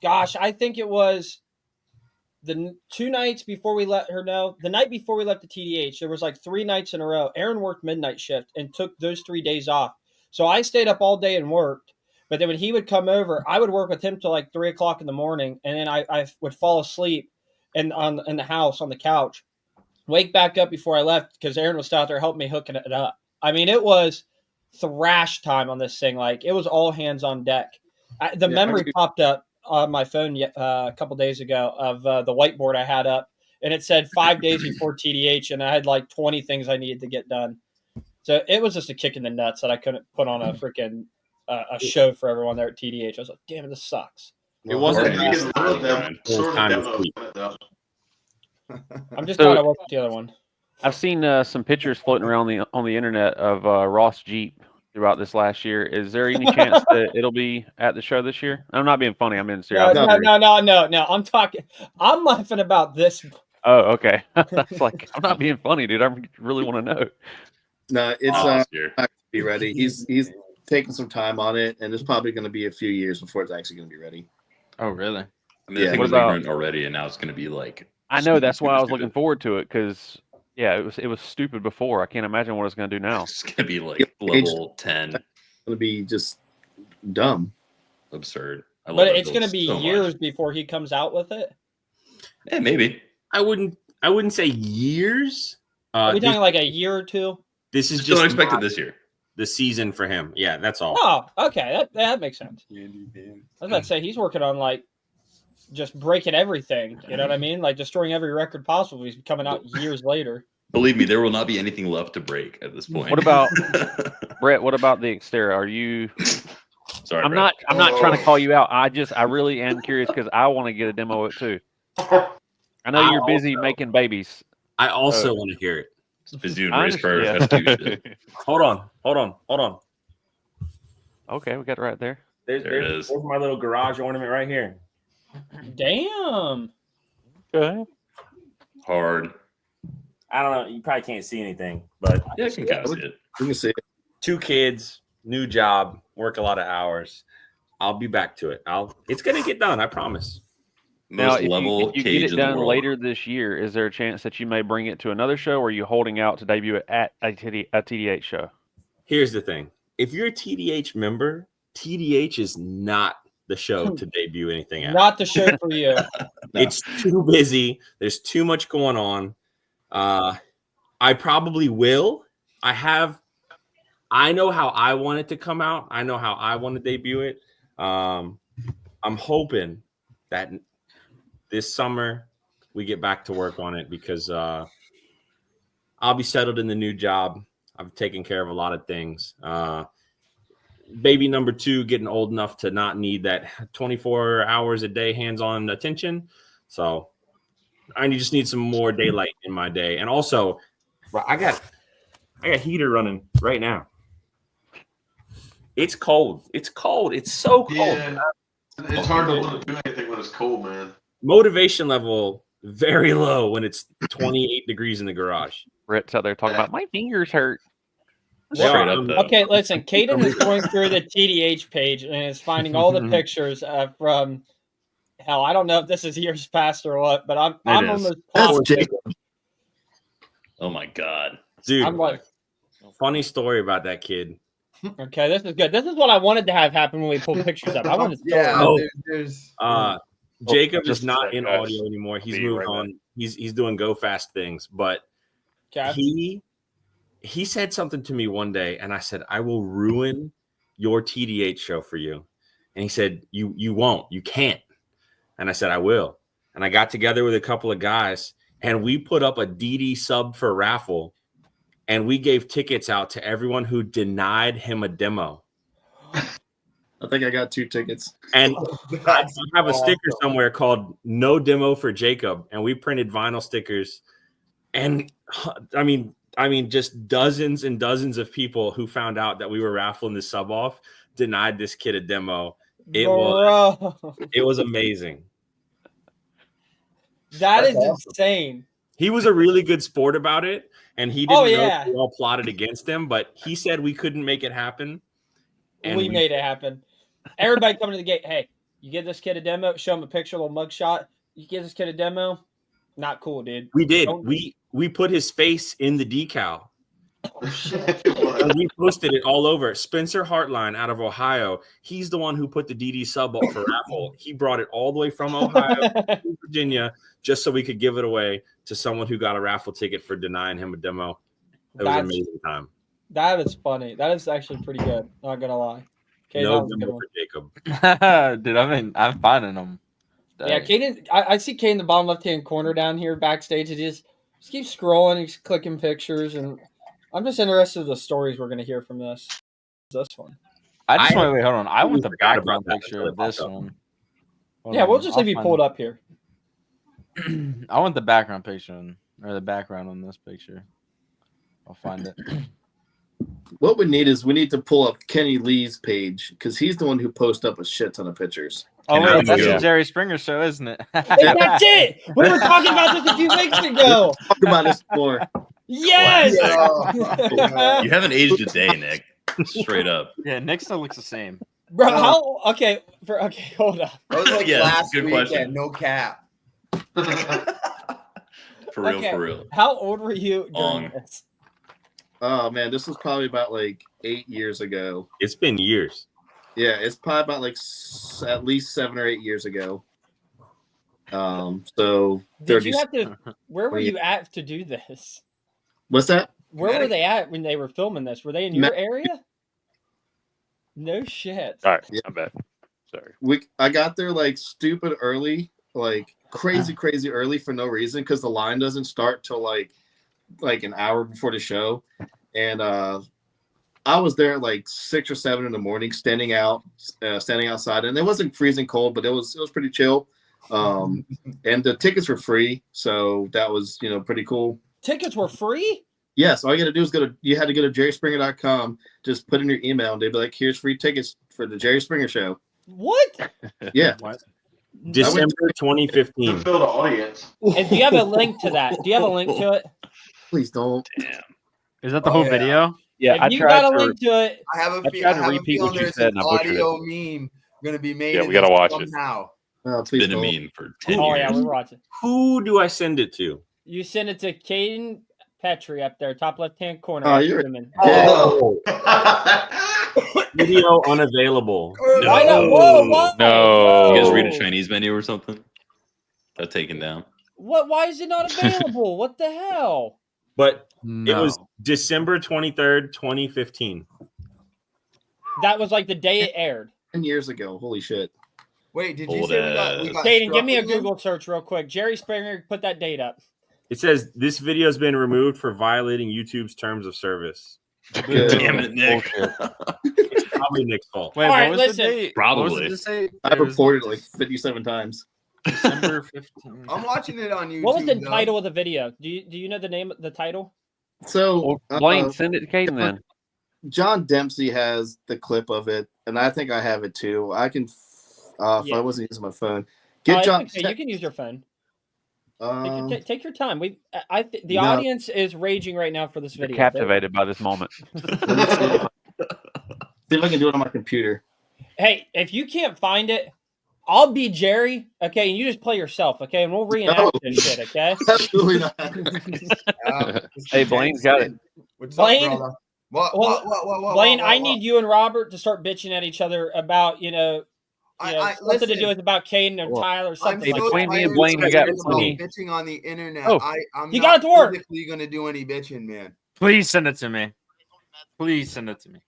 Gosh, I think it was the 2 nights before we let her know. The night before we left the TDH, there was like 3 nights in a row. Aaron worked midnight shift and took those 3 days off. So I stayed up all day and worked. But then when he would come over, I would work with him till like 3 o'clock in the morning. And then I would fall asleep in the house on the couch, wake back up before I left because Aaron was still out there helping me hooking it up. I mean, it was thrash time on this thing. Like it was all hands on deck. The memory popped up on my phone a couple days ago of the whiteboard I had up, and it said 5 days before TDH, and I had like 20 things I needed to get done. So it was just a kick in the nuts that I couldn't put on a freaking a show for everyone there at TDH. I was like, damn it, this sucks. It wasn't. I'm just glad I wasn't the other one. I've seen some pictures floating around on the internet of Ross Jeep throughout this last year. Is there any chance that it'll be at the show this year? I'm not being funny. I'm being serious. No. I'm laughing about this. Oh, okay. That's like, I'm not being funny, dude. I really want to know. No, it's not going to be ready. He's taking some time on it, and it's probably going to be a few years before it's actually going to be ready. Oh, really? I mean, the thing was ignorant already, and now it's going to be like. I know, that's why I was looking forward to it, because it was stupid before. I can't imagine what it's going to do now. It's going to be like level 10. It's going to be just dumb, absurd. But it's going to be years before he comes out with it. Yeah, maybe. I wouldn't say years. Are we talking like a year or two? This is still just unexpected this year. The season for him. Yeah, that's all. Oh, okay. That makes sense. I was about to say he's working on like just breaking everything. You know what I mean? Like destroying every record possible. He's coming out years later. Believe me, there will not be anything left to break at this point. What about Brett? What about the Xterra? Are you? Sorry, I'm not trying to call you out. I really am curious because I want to get a demo of it too. I know you're busy making babies. I also want to hear it. Busy doing race car shit. Hold on. Okay, we got it right there. There's my little garage ornament right here. Damn. Okay. Hard. I don't know. You probably can't see anything, but yeah, you can kind of see it. You can see it. 2 kids, new job, work a lot of hours. I'll be back to it. It's gonna get done. I promise. Now, if you get it done later this year, is there a chance that you may bring it to another show, or are you holding out to debut it at a TDH show? Here's the thing. If you're a TDH member, TDH is not the show to debut anything at. Not the show for you. It's too busy. There's too much going on. I probably will. I know how I want it to come out. I know how I want to debut it. I'm hoping that this summer we get back to work on it because I'll be settled in the new job. I've taken care of a lot of things. Baby number 2 getting old enough to not need that 24 hours a day hands-on attention. So I just need some more daylight in my day. And also, I got heater running right now. It's cold. It's cold. It's so cold. Yeah. It's hard to want to do anything when it's cold, man. Motivation level very low when it's 28 degrees in the garage. Brett's out there talking about my fingers hurt. Straight up, though. Okay, listen. Caden is going through the TDH page and is finding all the pictures from hell. I don't know if this is years past or what, but I'm almost positive. Oh my god, dude! I'm like, funny story about that kid. Okay, this is good. This is what I wanted to have happen when we pulled pictures up. I wanted to Jacob is not in audio anymore. He's moved on. He's doing go fast things, but he said something to me one day, and I said, "I will ruin your TDH show for you." And he said, "You won't. You can't." And I said, "I will." And I got together with a couple of guys, and we put up a DD sub for raffle, and we gave tickets out to everyone who denied him a demo. I think I got 2 tickets. And I have a sticker somewhere called "No Demo for Jacob," and we printed vinyl stickers. And I mean, just dozens and dozens of people who found out that we were raffling this sub off denied this kid a demo. It was amazing. That's insane. He was a really good sport about it, and he didn't know we all plotted against him, but he said we couldn't make it happen. And we made it happen. Everybody coming to the gate. Hey, you give this kid a demo, show him a picture, a little mugshot. You give this kid a demo. Not cool, dude. We did. We put his face in the decal. Oh, shit. And we posted it all over. Spencer Hartline out of Ohio. He's the one who put the DD sub up for raffle. He brought it all the way from Ohio to Virginia just so we could give it away to someone who got a raffle ticket for denying him a demo. It was an amazing time. That is funny. That is actually pretty good. Not gonna lie. Okay, that No was a good number one. for Jacob. Dude, I'm finding them. Yeah, Caden. I see Caden in the bottom left-hand corner down here backstage. He just keeps scrolling. He's clicking pictures, and I'm just interested in the stories we're gonna hear from this one. I just want to wait. Hold on. I want the forgot about background that picture until of it popped this up. one. Hold Yeah, on, we'll just I'll leave you find pulled it. up here. I want the background picture or the background on this picture. I'll find it. What we need to pull up Kenny Lee's page because he's the one who posts up a shit ton of pictures. Oh There wait, we that's go. the Jerry Springer show, isn't it? Hey, that's it. We were talking about this a few weeks ago. Talk about this more. Yes. You haven't aged a day, Nick. Straight up. Yeah, Nick still looks the same. Bro, how? Okay, hold on. That was like Yeah, last good weekend, question. no cap. For real, Okay. for real. How old were you during Long. this? Oh man, this was probably about like 8 years ago. It's been years. Yeah, it's probably about like at least 7 or 8 years ago. So Did 30. you have to? Where were you at to do this? What's that? Where were they at when they were filming this? Were they in your Ma- area? No shit. All right, Yeah. I'm back. Sorry. I got there like stupid early, like crazy early for no reason because the line doesn't start till like an hour before the show, and I was there at like 6 or 7 in the morning, standing outside, and it wasn't freezing cold, but it was pretty chill. And the tickets were free, so that was pretty cool. Tickets were free? Yes, all you got to do is you had to go to jerryspringer.com, just put in your email, and they'd be like, here's free tickets for the Jerry Springer show. What? Yeah. December 2015. Fill the audience. And do you have a link to that? Do you have a link to it? Please don't. Damn. Is that the Oh, whole yeah. video? Yeah, I If you tried got a to. link to it, I have a I tried to I have a repeat what feeling you there's said, an and I butchered it. audio meme going to be made. Yeah, of we gotta this watch it. somehow. Oh, please Been a don't. meme for 10 oh years. yeah, we're watching. Who do I send it to? You send it to Caden Petrie up there, top left-hand corner. Oh, after you're- women. Oh, video unavailable. Why not? Whoa, whoa, No. You guys whoa. read a Chinese menu or something? Got taken down. What? Why is it not available? What the hell? But No. it was December 23rd, 2015. That was like the day it aired. 10 years ago. Holy shit. Wait, did you Old say we got Caden, give me a struck again? Google search real quick. Jerry Springer, put that date up. It says this video has been removed for violating YouTube's terms of service. Good. Damn it, Nick. It's probably Nick's fault. Wait, All right, what was listen. the date? Probably. What was it to say? I've reported it like 57 times. December 15th. I'm watching it on YouTube. What was the though. title of the video? Do you know the name of the title? So Well, Blaine, send it to Caden then. John Dempsey has the clip of it, and I think I have it too. I can, if Yeah. I wasn't using my phone, It's John. okay, you can use your phone. Take your time. The No. audience is raging right now for this They're video. captivated by this moment. Let me see if I can do it on my computer. Hey, if you can't find it, I'll be Jerry, okay, and you just play yourself, okay, and we'll reenact No. this shit, okay? Absolutely not. Hey, Blaine's got it. What's Blaine? up, brother? What? Well, What? Blaine, what, I what? need you and Robert to start bitching at each other about, something to do with about Caden or Well, Tyler or I'm something Hey, like so between that. me and tired Blaine, of we got hearing about plenty. bitching on the internet. Oh. I'm You not got it to work. physically gonna do any bitching, man. Please send it to me. Please send it to me.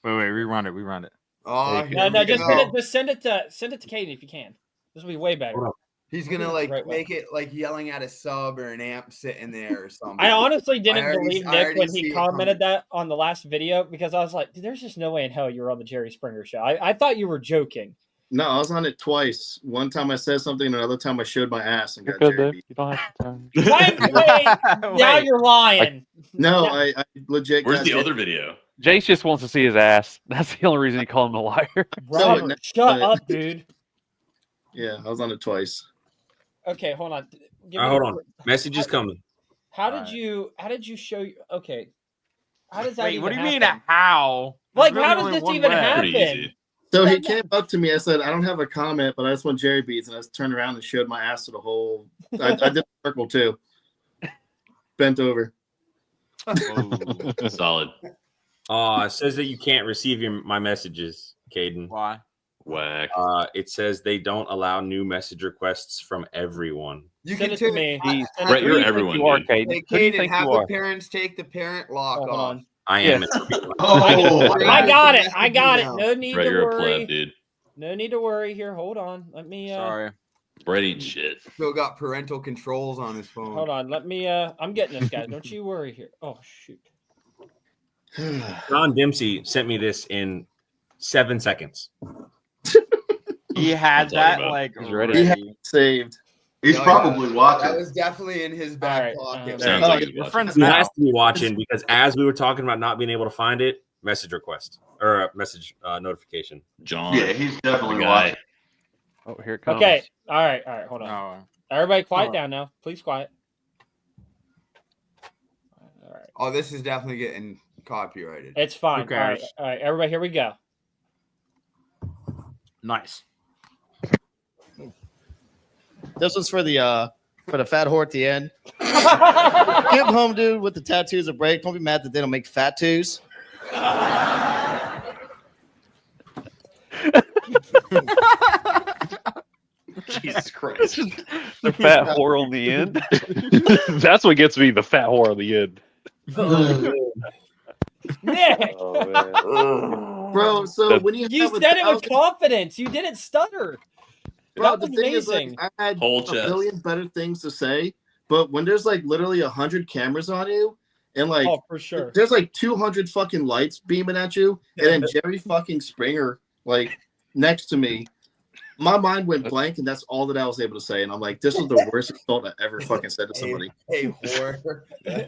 Wait, rerun it. Oh, No, here we just go. send it to Caden if you can. This will be way better. Hold on. He's gonna like Right, make it like yelling at a sub or an amp sitting there or something. I honestly didn't already- believe I Nick already when see he it commented that on the last video because I was like, dude, there's just no way in hell you're on the Jerry Springer show. I thought you were joking. No, I was on it twice. One time I said something, and another time I showed my ass and You're got good, Jerry Dave. beat. You don't have to turn. Now you're lying. No, Now- I legit. Where's got the Jerry- other video? Jace just wants to see his ass. That's the only reason he called him a liar. Robert, No, shut up, dude. Yeah, I was on it twice. Okay, hold on. Give All me right, the- hold on. Message is coming. How did Alright. you show you? Okay. How does that Wait, even what do you mean? happen? How? Like, There's how really does only this one even way. happen? Pretty easy. So he That- came up to me. I said, "I don't have a comment, but I just want Jerry beats." And I just turned around and showed my ass to the whole. I did the circle too. Bent over. Whoa. Solid. It says that you can't receive my messages, Caden. Why? Whack. It says they don't allow new message requests from everyone. You Send can it to turn me. Brett, Who you're do you think everyone, you are, dude. Caden? Hey, Who do you Caden, think have you the are? parents take the parent lock Oh, hold off. on. I am. Yes. Oh, I got it. I Message got you it. now. No need Brett, to you're a worry. pleb, dude. No need to worry. Here, hold on. Let me. Sorry. Brett eats shit. Still got parental controls on his phone. Hold on. Let me. I'm getting this, guys. Don't you worry here. Oh shoot. John Dempsey sent me this in 7 seconds. He had That's all that about. like He's ready. He had ready. it saved. he's Yeah, probably That watching. was definitely in his back All right, pocket. Sounds Oh, like he's We're watching. friends He now. has to be watching because as we were talking about not being able to find it, message request or a message notification. John. Yeah, he's the definitely guy. watching. Oh, here it comes. Okay. All right. Hold on. Oh, Everybody, quiet Oh. down now. Please, quiet. All right. Oh, this is definitely getting copyrighted. It's fine. Who All right. cares? All right. Everybody, here we go. nice. This was for the fat whore at the end. Give home dude with the tattoos a break. Don't be mad that they don't make fat twos. Jesus Christ. The fat whore on the end. That's what gets me, the fat whore on the end. Nick, Oh, man. Bro, so when you you have said it with 1,000 confidence. You didn't stutter. Bro, That the was thing is, amazing. like, I had Whole a chest. million better things to say, but when there's like literally 100 cameras on you, and like Oh, for sure. there's like 200 fucking lights beaming at you, and then Jerry fucking Springer like next to me, my mind went blank, and that's all that I was able to say. And I'm like, this was the worst insult I ever fucking said to somebody. Hey, whore. So,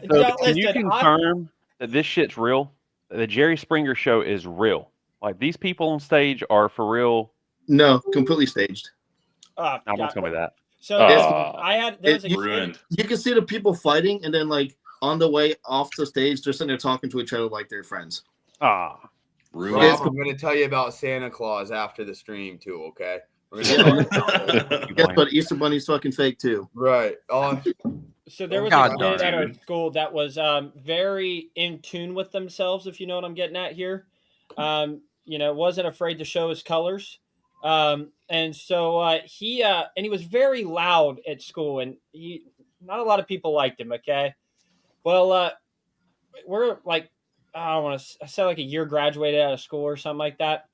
No, can you listen, confirm that this shit's real? That the Jerry Springer show is real? Like these people on stage are for real? No, completely staged. No, don't tell me that. So there was a kid. Ruined. You can see the people fighting, and then like on the way off the stage, they're sitting there talking to each other like they're friends. Ah, Ruined. Rob, I'm going to tell you about Santa Claus after the stream, too, okay? We're gonna talk about it. Guess what? Easter Bunny's fucking fake too. Right. Oh, So there was God, a kid at our dude. school that was very in tune with themselves, if you know what I'm getting at here. Wasn't afraid to show his colors. And so he was very loud at school, and not a lot of people liked him. Okay. Well, we're like, I don't want to say like a year graduated out of school or something like that.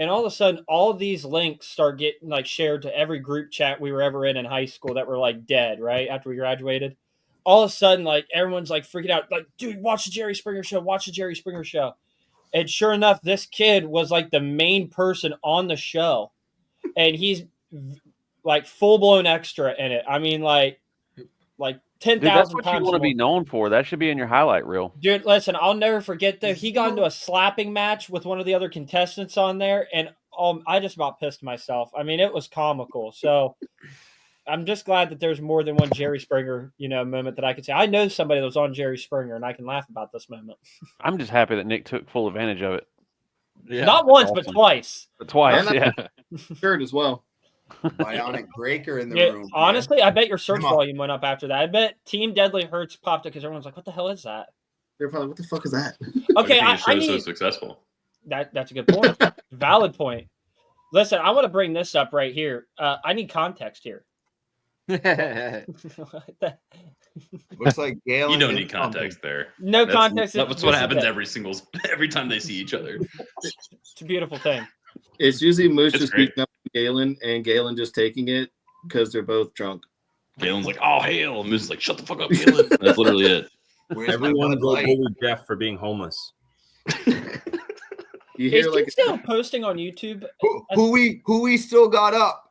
And all of a sudden, all of these links start getting like shared to every group chat we were ever in high school that were like dead, right? After we graduated. All of a sudden, like everyone's like freaking out, like, dude, watch the Jerry Springer show, watch the Jerry Springer show. And sure enough, this kid was like the main person on the show. And he's like full blown extra in it. I mean, like 10,000 dude, that's what times you want to be known for. That should be in your highlight reel. Dude, listen, I'll never forget though. He got into a slapping match with one of the other contestants on there, and I just about pissed myself. I mean, it was comical. So I'm just glad that there's more than one Jerry Springer, moment that I could say. I know somebody that was on Jerry Springer, and I can laugh about this moment. I'm just happy that Nick took full advantage of it. Yeah. Not once, but awesome. twice. But twice, And yeah. Shirt as well. bionic breaker in the Yeah, room. honestly, I bet your search Come on. volume went up after that. I bet Team Deadly Hertz popped up because everyone's like, "What the hell is that?" They're probably, what the fuck is that? Okay, I I show's so need successful. that's a good point. Valid point. Listen, I want to bring this up right here. I need context here. Looks like Galen. You don't did need context there. No That's- context. That's This what is happens it. every time they see each other. It's a beautiful thing. It's usually Moose It's just great. speaking up to Galen, and Galen just taking it because they're both drunk. Galen's like, "Oh hell," and Moose is like, "Shut the fuck up, Galen." That's literally it. Where's my Everyone Bud go Light? bully Jeff for being homeless. You Is hear he like still posting on YouTube? Who we still got up?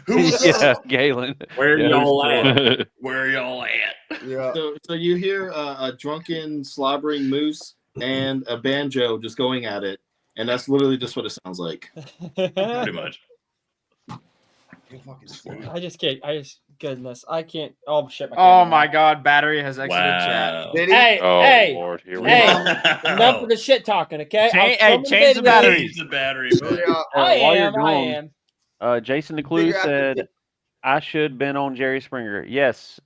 Who's Yeah, Galen. Where Yeah, y'all who's at? Where y'all at? Yeah. so you hear a drunken slobbering Moose and a banjo just going at it, and that's literally just what it sounds like. Pretty much. I just can't. Goodness, I can't. Oh shit! Oh my God, battery has exited chat. Wow. Did he? Hey, Oh, hey, Lord. Here we hey! go. Enough of the shit talking, okay? Change- I'll hey, throw the change the baby out. battery. Change the battery, Yeah. bud. I while you're am. gone, Jason DeClue Figure out said, the- I should been on Jerry Springer. Yes,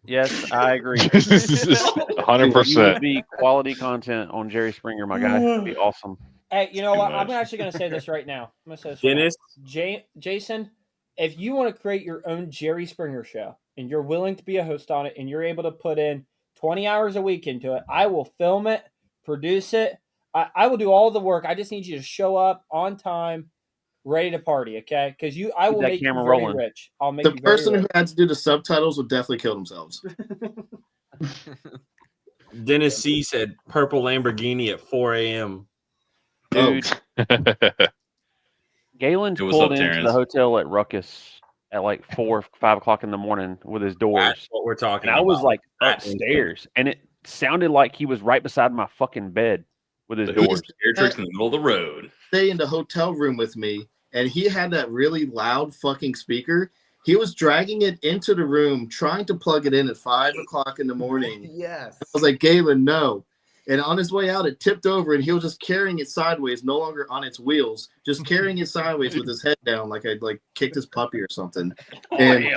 I agree. 100%. You would be quality content on Jerry Springer, my guy. It'd be awesome. Hey, you know Too what? much. I'm actually going to say this right now. I'm going to say this right now. Dennis, Jason, if you want to create your own Jerry Springer show and you're willing to be a host on it and you're able to put in 20 hours a week into it, I will film it, produce it. I will do all the work. I just need you to show up on time, ready to party, okay? Because I will that make you camera very rolling. rich. I'll make The you very person rich. who had to do the subtitles would definitely kill themselves. Dennis C said purple Lamborghini at 4 a.m. Dude, Galen's Hey, what's pulled up, into the Terrence? hotel at Ruckus at like 4 or 5 o'clock in the morning with his That's doors. what we're talking And about. I was like That is upstairs, and it sounded like he was right beside my fucking bed with his But who's doors. air tricks in the middle of the road? Stay in the hotel room with me, and he had that really loud fucking speaker. He was dragging it into the room, trying to plug it in at 5 o'clock in the morning. Yes. I was like, Galen, no. And on his way out, it tipped over, and he was just carrying it sideways, no longer on its wheels, just carrying it sideways with his head down, like I'd like kicked his puppy or something. And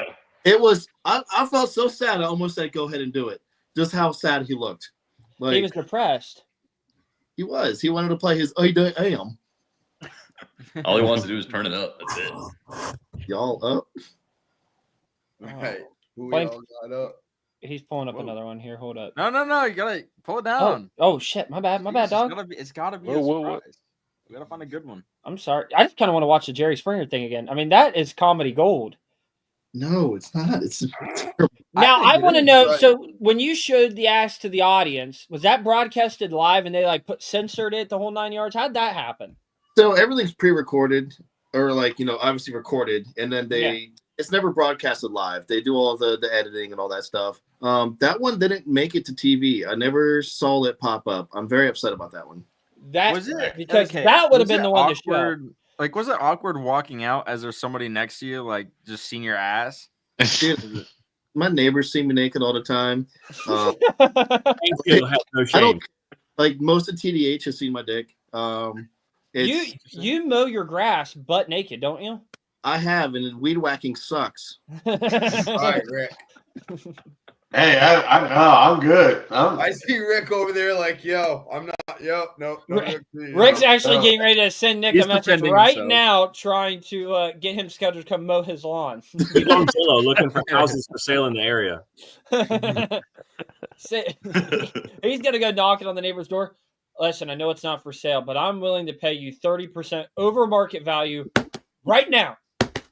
it was, I felt so sad. I almost said, go ahead and do it. Just how sad he looked. Like, He was depressed. he was. He wanted to play his AM. All he wants to do is turn it up. That's it. Y'all up? All right. Who we Blank. all got up? He's pulling up another one here. Hold up. No, you gotta pull it Oh, down. oh shit, my bad, dog. It's gotta be Whoa, a whoa, whoa. surprise. We gotta find a good one. I'm sorry. I just kind of want to watch the Jerry Springer thing again. I mean, that is comedy gold. No, it's not. It's Now I think it want to is, know. right. So when you showed the ass to the audience, was that broadcasted live and they like censored it the whole 9 yards? How'd that happen? so everything's pre-recorded, or like obviously recorded, and then it's never broadcasted live. They do all the editing and all that stuff. That one didn't make it to TV. I never saw it pop up. I'm very upset about that one. That Was it because okay, that would have was been it the one to show. awkward? Like, was it awkward walking out as there's somebody next to you, like just seeing your ass? Dude, my neighbors see me naked all the time. Anfield has no I shame. don't like most of TDH has seen my dick. You mow your grass butt naked, don't you? I have, and weed whacking sucks. All right, Rick. Hey, I'm good. I see Rick over there like, yo, I'm not. Yo, no. Rick's actually getting ready to send Nick He's a message defending right himself. now, trying to get him scheduled to come mow his lawn. He's on Zillow looking for houses for sale in the area. He's gonna go knocking on the neighbor's door. Listen, I know it's not for sale, but I'm willing to pay you 30% over market value right now.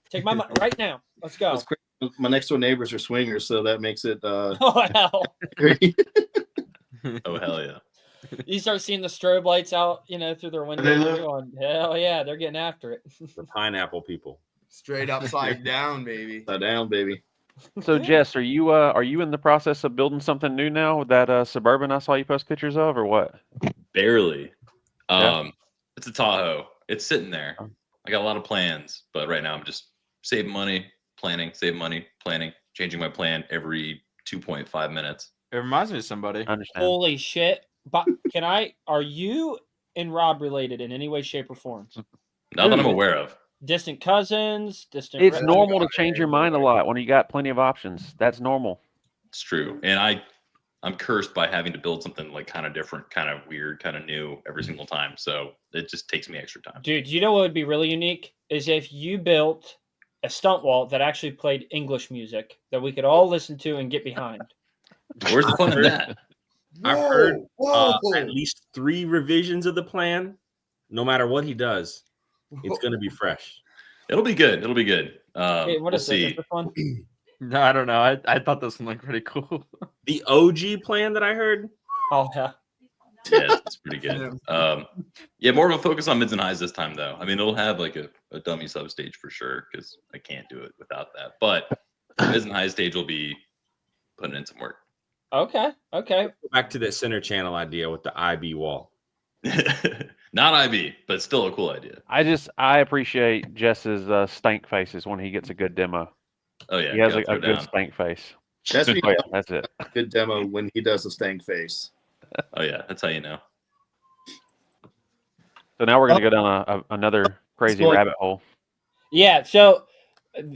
Take my money right now. Let's go. That's great. My next door neighbors are swingers, so that makes it. Oh hell! Oh hell yeah! You start seeing the strobe lights out, through their window. They You're look- going, hell yeah, they're getting after it. The pineapple people. Straight upside down, baby. Upside down, baby. So Jess, are you in the process of building something new now with that Suburban I saw you post pictures of, or what? Barely. Yeah. It's a Tahoe. It's sitting there. I got a lot of plans, but right now I'm just saving money, planning, changing my plan every 2.5 minutes. It reminds me of somebody. I understand. Holy shit! But are you and Rob related in any way, shape, or form? Not that I'm aware of. Distant cousins, distant. It's relatives? normal to change your mind a lot when you got plenty of options. That's normal. It's true. And I'm cursed by having to build something like kind of different, kind of weird, kind of new every single time. So it just takes me extra time. Dude, you know what would be really unique is if you built a stunt wall that actually played English music that we could all listen to and get behind. Where's the fun in that? I've heard Whoa. at least 3 revisions of the plan. No matter what he does, it's going to be fresh. It'll be good. It'll be good. Hey, what We'll is see. this one? No, I don't know. I thought this one looked pretty cool. The OG plan that I heard. Oh yeah. Yeah, it's pretty good. Yeah, more of a focus on mids and highs this time, though. I mean, it'll have like a dummy substage for sure because I can't do it without that. But mids and high stage will be putting in some work. Okay. Go back to that center channel idea with the IB wall. Not IB, but still a cool idea. I appreciate Jess's stank faces when he gets a good demo. Oh yeah, He has gotta a throw good down. stank face. That's what Oh, yeah, that's it. good demo when he does a stank face. Oh yeah, that's how you know. So now we're gonna go down another crazy Well, rabbit hole. Yeah. So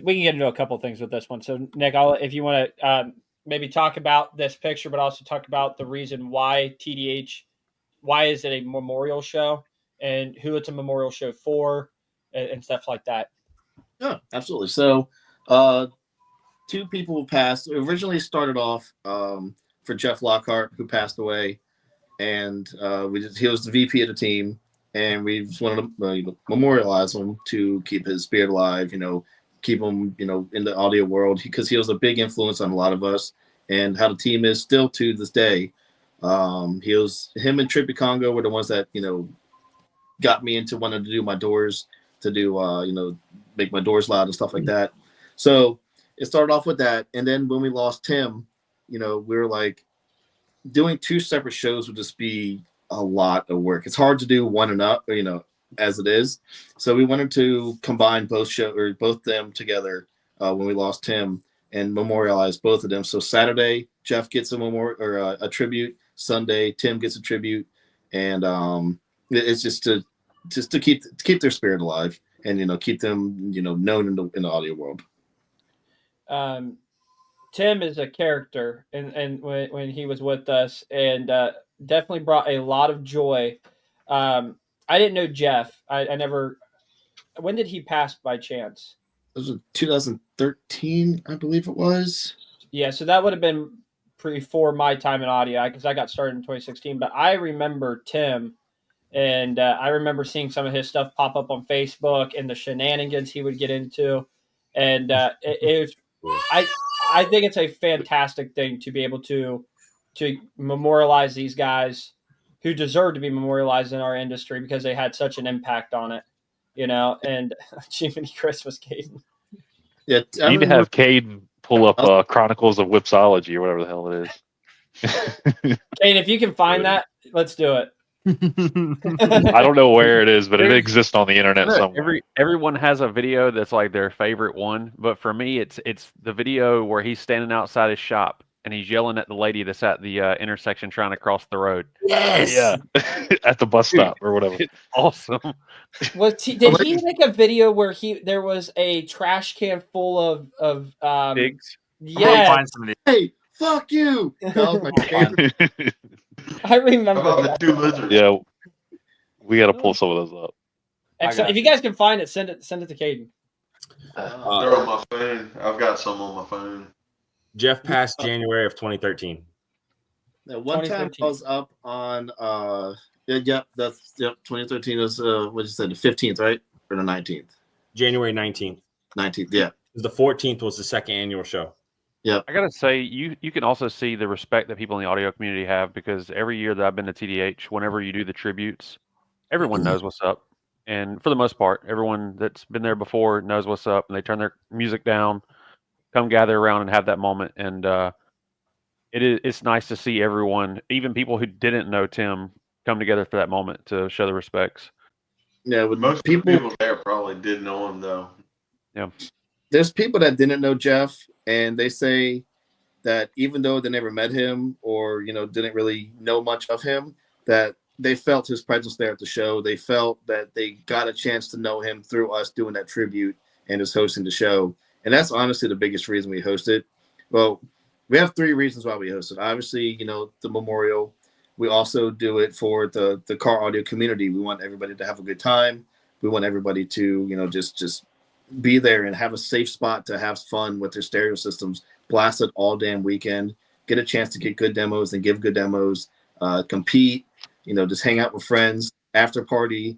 we can get into a couple things with this one. So Nick, if you want to maybe talk about this picture, but also talk about the reason why TDH, why is it a memorial show, and who it's a memorial show for, and stuff like that. Yeah, absolutely. So, two people passed. It originally started off for Jeff Lockhart, who passed away, and he was the VP of the team, and we just wanted to memorialize him to keep his spirit alive. Keep him in the audio world because he was a big influence on a lot of us, and how the team is still to this day. Him and Trippy Congo were the ones that got me into wanting to do my doors, to do make my doors loud and stuff like that. So it started off with that, and then when we lost Tim, we were like, doing two separate shows would just be a lot of work. It's hard to do one and up, as it is. So we wanted to combine both them together when we lost Tim and memorialize both of them. So Saturday, Jeff gets a tribute. Sunday, Tim gets a tribute, and it's just to keep their spirit alive and keep them known in the audio world. Tim is a character, and when he was with us, and definitely brought a lot of joy. I didn't know Jeff. I never. When did he pass by chance? It was 2013, I believe it was. Yeah, so that would have been before my time in audio because I got started in 2016. But I remember Tim, and I remember seeing some of his stuff pop up on Facebook and the shenanigans he would get into, and I think it's a fantastic thing to be able to memorialize these guys who deserve to be memorialized in our industry because they had such an impact on it, and Jiminy Christmas, Caden. Yeah, You need to have Caden pull up Chronicles of Whipsology or whatever the hell it is. Caden, if you can find that, let's do it. I don't know where it is, but it exists on the internet somewhere. Everyone has a video that's like their favorite one, but for me, it's the video where he's standing outside his shop and he's yelling at the lady that's at the intersection trying to cross the road. Yes. Yeah, at the bus stop or whatever. It's awesome. Did he make a video where there was a trash can full of pigs? Yeah. Hey, fuck you! That was my favorite. I remember. How about the two lizards? Yeah, we got to pull some of those up. Excellent. If you guys can find it, send it to Caden. They're on my phone. I've got some on my phone. Jeff passed January of 2013. One time I was up on 2013 was what you said, the 15th, right? Or the 19th? January 19th. 19th, yeah. The 14th was the second annual show. Yeah. I gotta say, you can also see the respect that people in the audio community have because every year that I've been to TDH, whenever you do the tributes, everyone knows what's up. And for the most part, everyone that's been there before knows what's up, and they turn their music down, come gather around and have that moment. And it's nice to see everyone, even people who didn't know Tim, come together for that moment to show the respects. Yeah, with Most people there probably did know him though. Yeah. There's people that didn't know Jeff, and they say that even though they never met him or didn't really know much of him, that they felt his presence there at the show. They felt that they got a chance to know him through us doing that tribute and just hosting the show. And that's honestly the biggest reason we hosted. Well, we have three reasons why we hosted. Obviously, the memorial. We also do it for the car audio community. We want everybody to have a good time. We want everybody to, just be there and have a safe spot to have fun with their stereo systems, blast it all damn weekend, get a chance to get good demos and give good demos, compete, just hang out with friends, after party.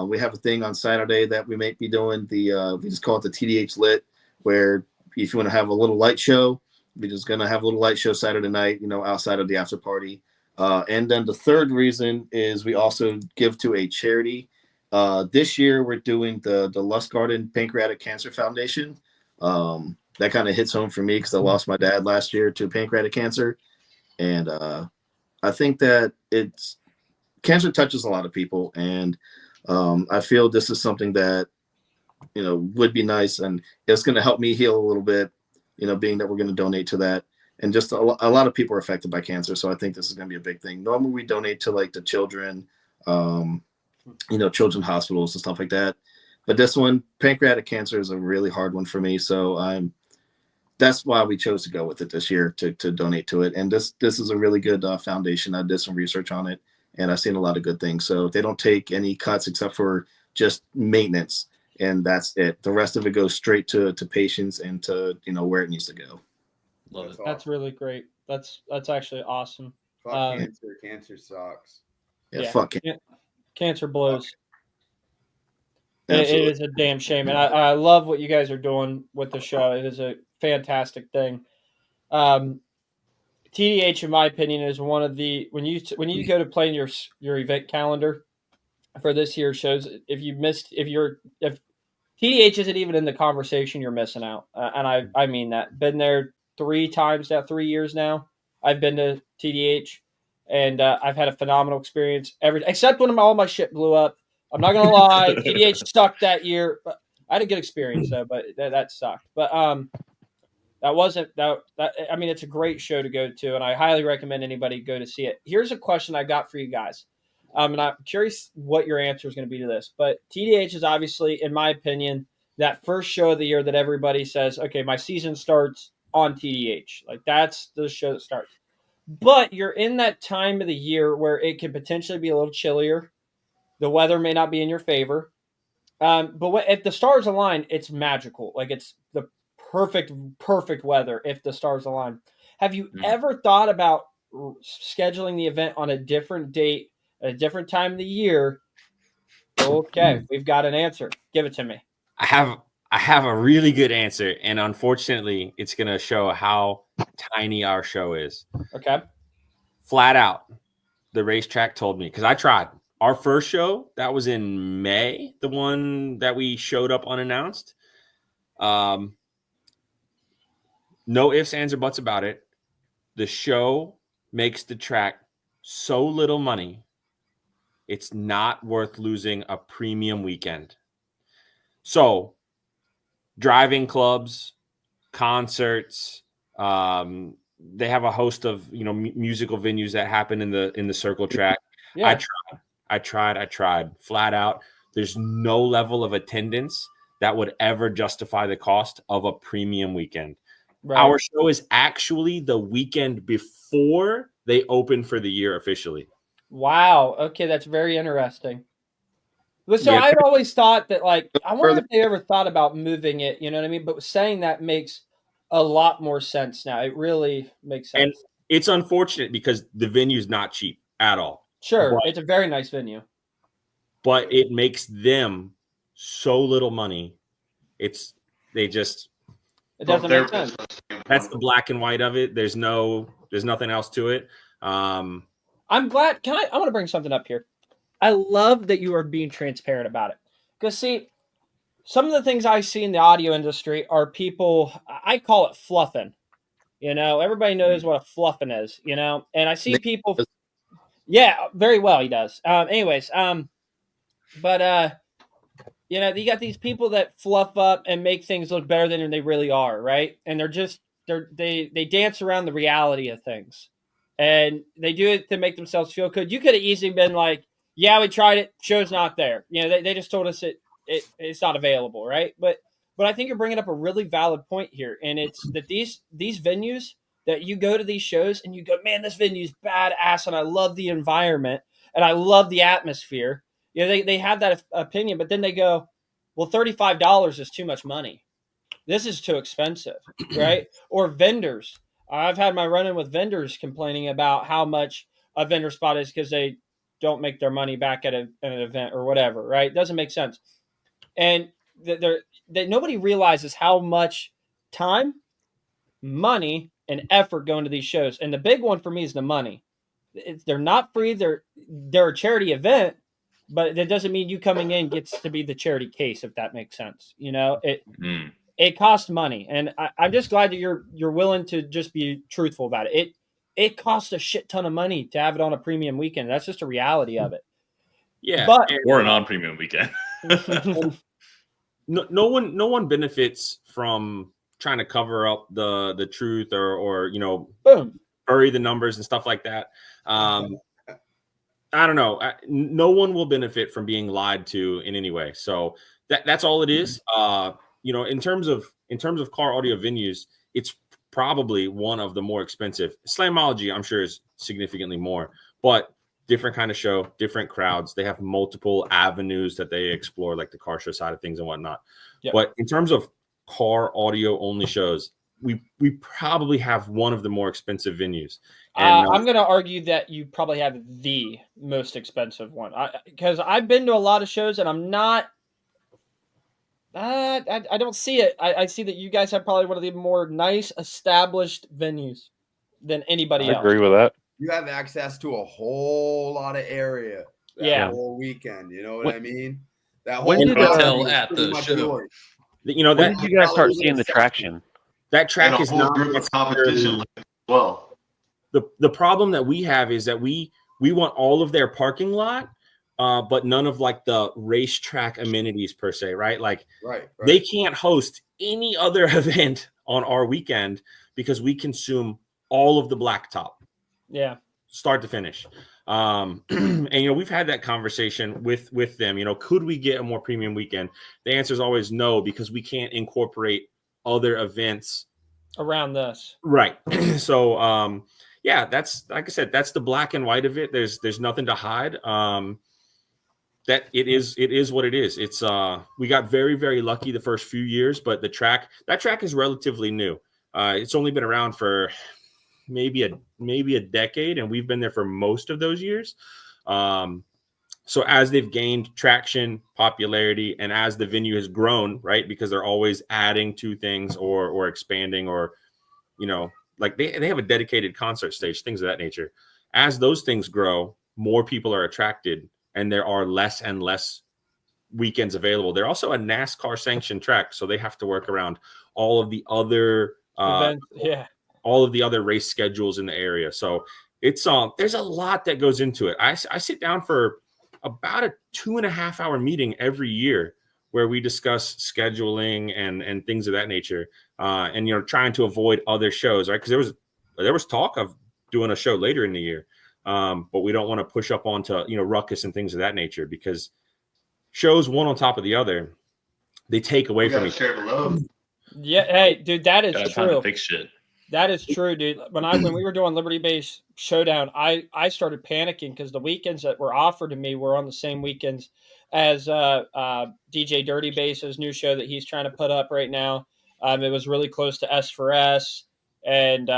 We have a thing on Saturday that we may be doing. We just call it the TDH Lit, where if you want to have a little light show, we're just going to have a little light show Saturday night, outside of the after party. And then the third reason is we also give to a charity. This year we're doing the Lustgarten Pancreatic Cancer Foundation. That kind of hits home for me because I lost my dad last year to pancreatic cancer. And I think that cancer touches a lot of people. And I feel this is something that, would be nice. And it's going to help me heal a little bit, being that we're going to donate to that. And just a lot of people are affected by cancer. So I think this is going to be a big thing. Normally we donate to like the children, children's hospitals and stuff like that. But this one, pancreatic cancer, is a really hard one for me. So that's why we chose to go with it this year to donate to it. And this is a really good foundation. I did some research on it and I've seen a lot of good things. So they don't take any cuts except for just maintenance. and that's it. The rest of it goes straight to patients and to where it needs to go. Love it. That's really great. That's actually awesome. Fuck cancer. Cancer sucks. Yeah, fuck it. Cancer blows. It Absolutely. is a damn shame, and I love what you guys are doing with the show. It is a fantastic thing. TDH, in my opinion, is one of the when you go to plan your event calendar for this year's shows. If TDH isn't even in the conversation, you're missing out, and I mean that. Been there 3 times now, 3 years now. I've been to TDH, and I've had a phenomenal experience except when all my shit blew up. I'm not gonna lie, TDH sucked that year, but I had a good experience though. But that sucked. But that wasn't that. I mean, it's a great show to go to, and I highly recommend anybody go to see it. Here's a question I got for you guys, and I'm curious what your answer is going to be to this. But TDH is obviously, in my opinion, that first show of the year that everybody says, "Okay, my season starts on TDH." Like that's the show that starts. But you're in that time of the year where it could potentially be a little chillier. The weather may not be in your favor. But if the stars align, it's magical. Like it's the perfect weather if the stars align. Have you ever thought about scheduling the event on a different date, at a different time of the year? Okay, we've got an answer. Give it to me. I have a really good answer, and unfortunately, it's going to show how tiny our show is. Okay. Flat out, the racetrack told me, because I tried. Our first show, that was in May, the one that we showed up unannounced. No ifs, ands, or buts about it. The show makes the track so little money, it's not worth losing a premium weekend. So, driving clubs, concerts, they have a host of musical venues that happen in the circle track. Yeah. I tried flat out. There's no level of attendance that would ever justify the cost of a premium weekend. Right. Our show is actually the weekend before they open for the year officially. Wow. Okay, that's very interesting. So I've always thought that, like, I wonder if they ever thought about moving it, you know what I mean? But saying that makes a lot more sense now. It really makes sense. And it's unfortunate because the venue's not cheap at all. Sure, it's a very nice venue. But it makes them so little money. It doesn't make sense. That's the black and white of it. There's nothing else to it. I'm glad. I want to bring something up here. I love that you are being transparent about it. Because, see, some of the things I see in the audio industry are people, I call it fluffing. Everybody knows what a fluffing is, and I see people. Yeah, very well he does. But you got these people that fluff up and make things look better than they really are, right? And they dance around the reality of things. And they do it to make themselves feel good. You could have easily been like, yeah, we tried it. Show's not there. They just told us it's not available, right? But I think you're bringing up a really valid point here, and it's that these venues that you go to these shows and you go, man, this venue's badass, and I love the environment and I love the atmosphere. They have that opinion, but then they go, well, $35 is too much money. This is too expensive, right? Or vendors. I've had my run-in with vendors complaining about how much a vendor spot is because they don't make their money back at an event or whatever, right? It doesn't make sense. And nobody realizes how much time, money, and effort go into these shows. And the big one for me is the money. They're not free. They're a charity event, but that doesn't mean you coming in gets to be the charity case, if that makes sense. It costs money. And I'm just glad that you're willing to just be truthful about it. It costs a shit ton of money to have it on a premium weekend. That's just a reality of it. Yeah. Or a non-premium weekend. No one benefits from trying to cover up the truth or boom, bury the numbers and stuff like that. I don't know. No one will benefit from being lied to in any way. So that's all it is. In terms of car audio venues, it's probably one of the more expensive. Slamology, I'm sure, is significantly more, but different kind of show, different crowds. They have multiple avenues that they explore, like the car show side of things and whatnot. Yep. But in terms of car audio only shows, we probably have one of the more expensive venues. And I'm going to argue that you probably have the most expensive one, because I've been to a lot of shows and I'm not. I don't see it. I see that you guys have probably one of the more nice established venues than anybody I else. agree with that. You have access to a whole lot of area that Yeah. whole weekend. You know what I mean? That When whole did, Hotel property is at pretty the much show. yours. you know, When that did you guys start seeing the traction? that track And a is whole not group of necessarily competition like as well. the problem that we have is that we want all of their parking lot, but none of like the racetrack amenities per se, right? Like Right. they can't host any other event on our weekend because we consume all of the blacktop, Yeah. start to finish. And you know, we've had that conversation with them. You know, could we get a more premium weekend? The answer is always no, because we can't incorporate other events Around this. right. So yeah, that's, like I said, that's the black and white of it. There's nothing to hide. That it is what it is. It's we got very, very lucky the first few years, but that track is relatively new. It's only been around for maybe a decade, and we've been there for most of those years. So as they've gained traction, popularity, and as the venue has grown, right, because they're always adding to things or expanding, or, you know, like they have a dedicated concert stage, things of that nature. As those things grow, more people are attracted, and there are less and less weekends available. They're also a NASCAR sanctioned track, so they have to work around all of the other Events. Yeah. all of the other race schedules in the area. So it's there's a lot that goes into it. I sit down for about a 2.5 hour meeting every year where we discuss scheduling and things of that nature, and, you know, trying to avoid other shows, right? Because there was talk of doing a show later in the year, but we don't want to push up onto, you know, Ruckus and things of that nature, because shows one on top of the other, they take away from each Share the love. Yeah. Hey, dude, that is Gotta have time to true. fix shit. That is true, dude. When we were doing Liberty Base Showdown, I started panicking because the weekends that were offered to me were on the same weekends as DJ Dirty Base's new show that he's trying to put up right now. It was really close to S for S and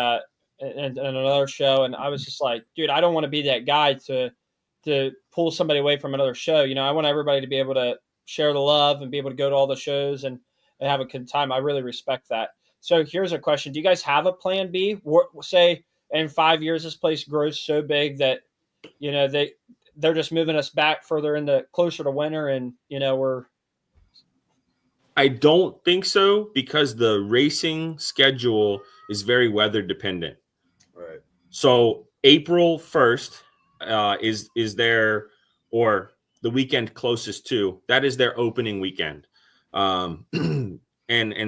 another show, and I was just like, dude, I don't want to be that guy to pull somebody away from another show. You know, I want everybody to be able to share the love and be able to go to all the shows and have a good time. I really respect that. So here's a question. Do you guys have a plan B? Say in 5 years, this place grows so big that, you know, they're just moving us back further closer to winter, and, you know, I don't think so, because the racing schedule is very weather dependent. Right. So April 1st is their, or the weekend closest to, that is their opening weekend. And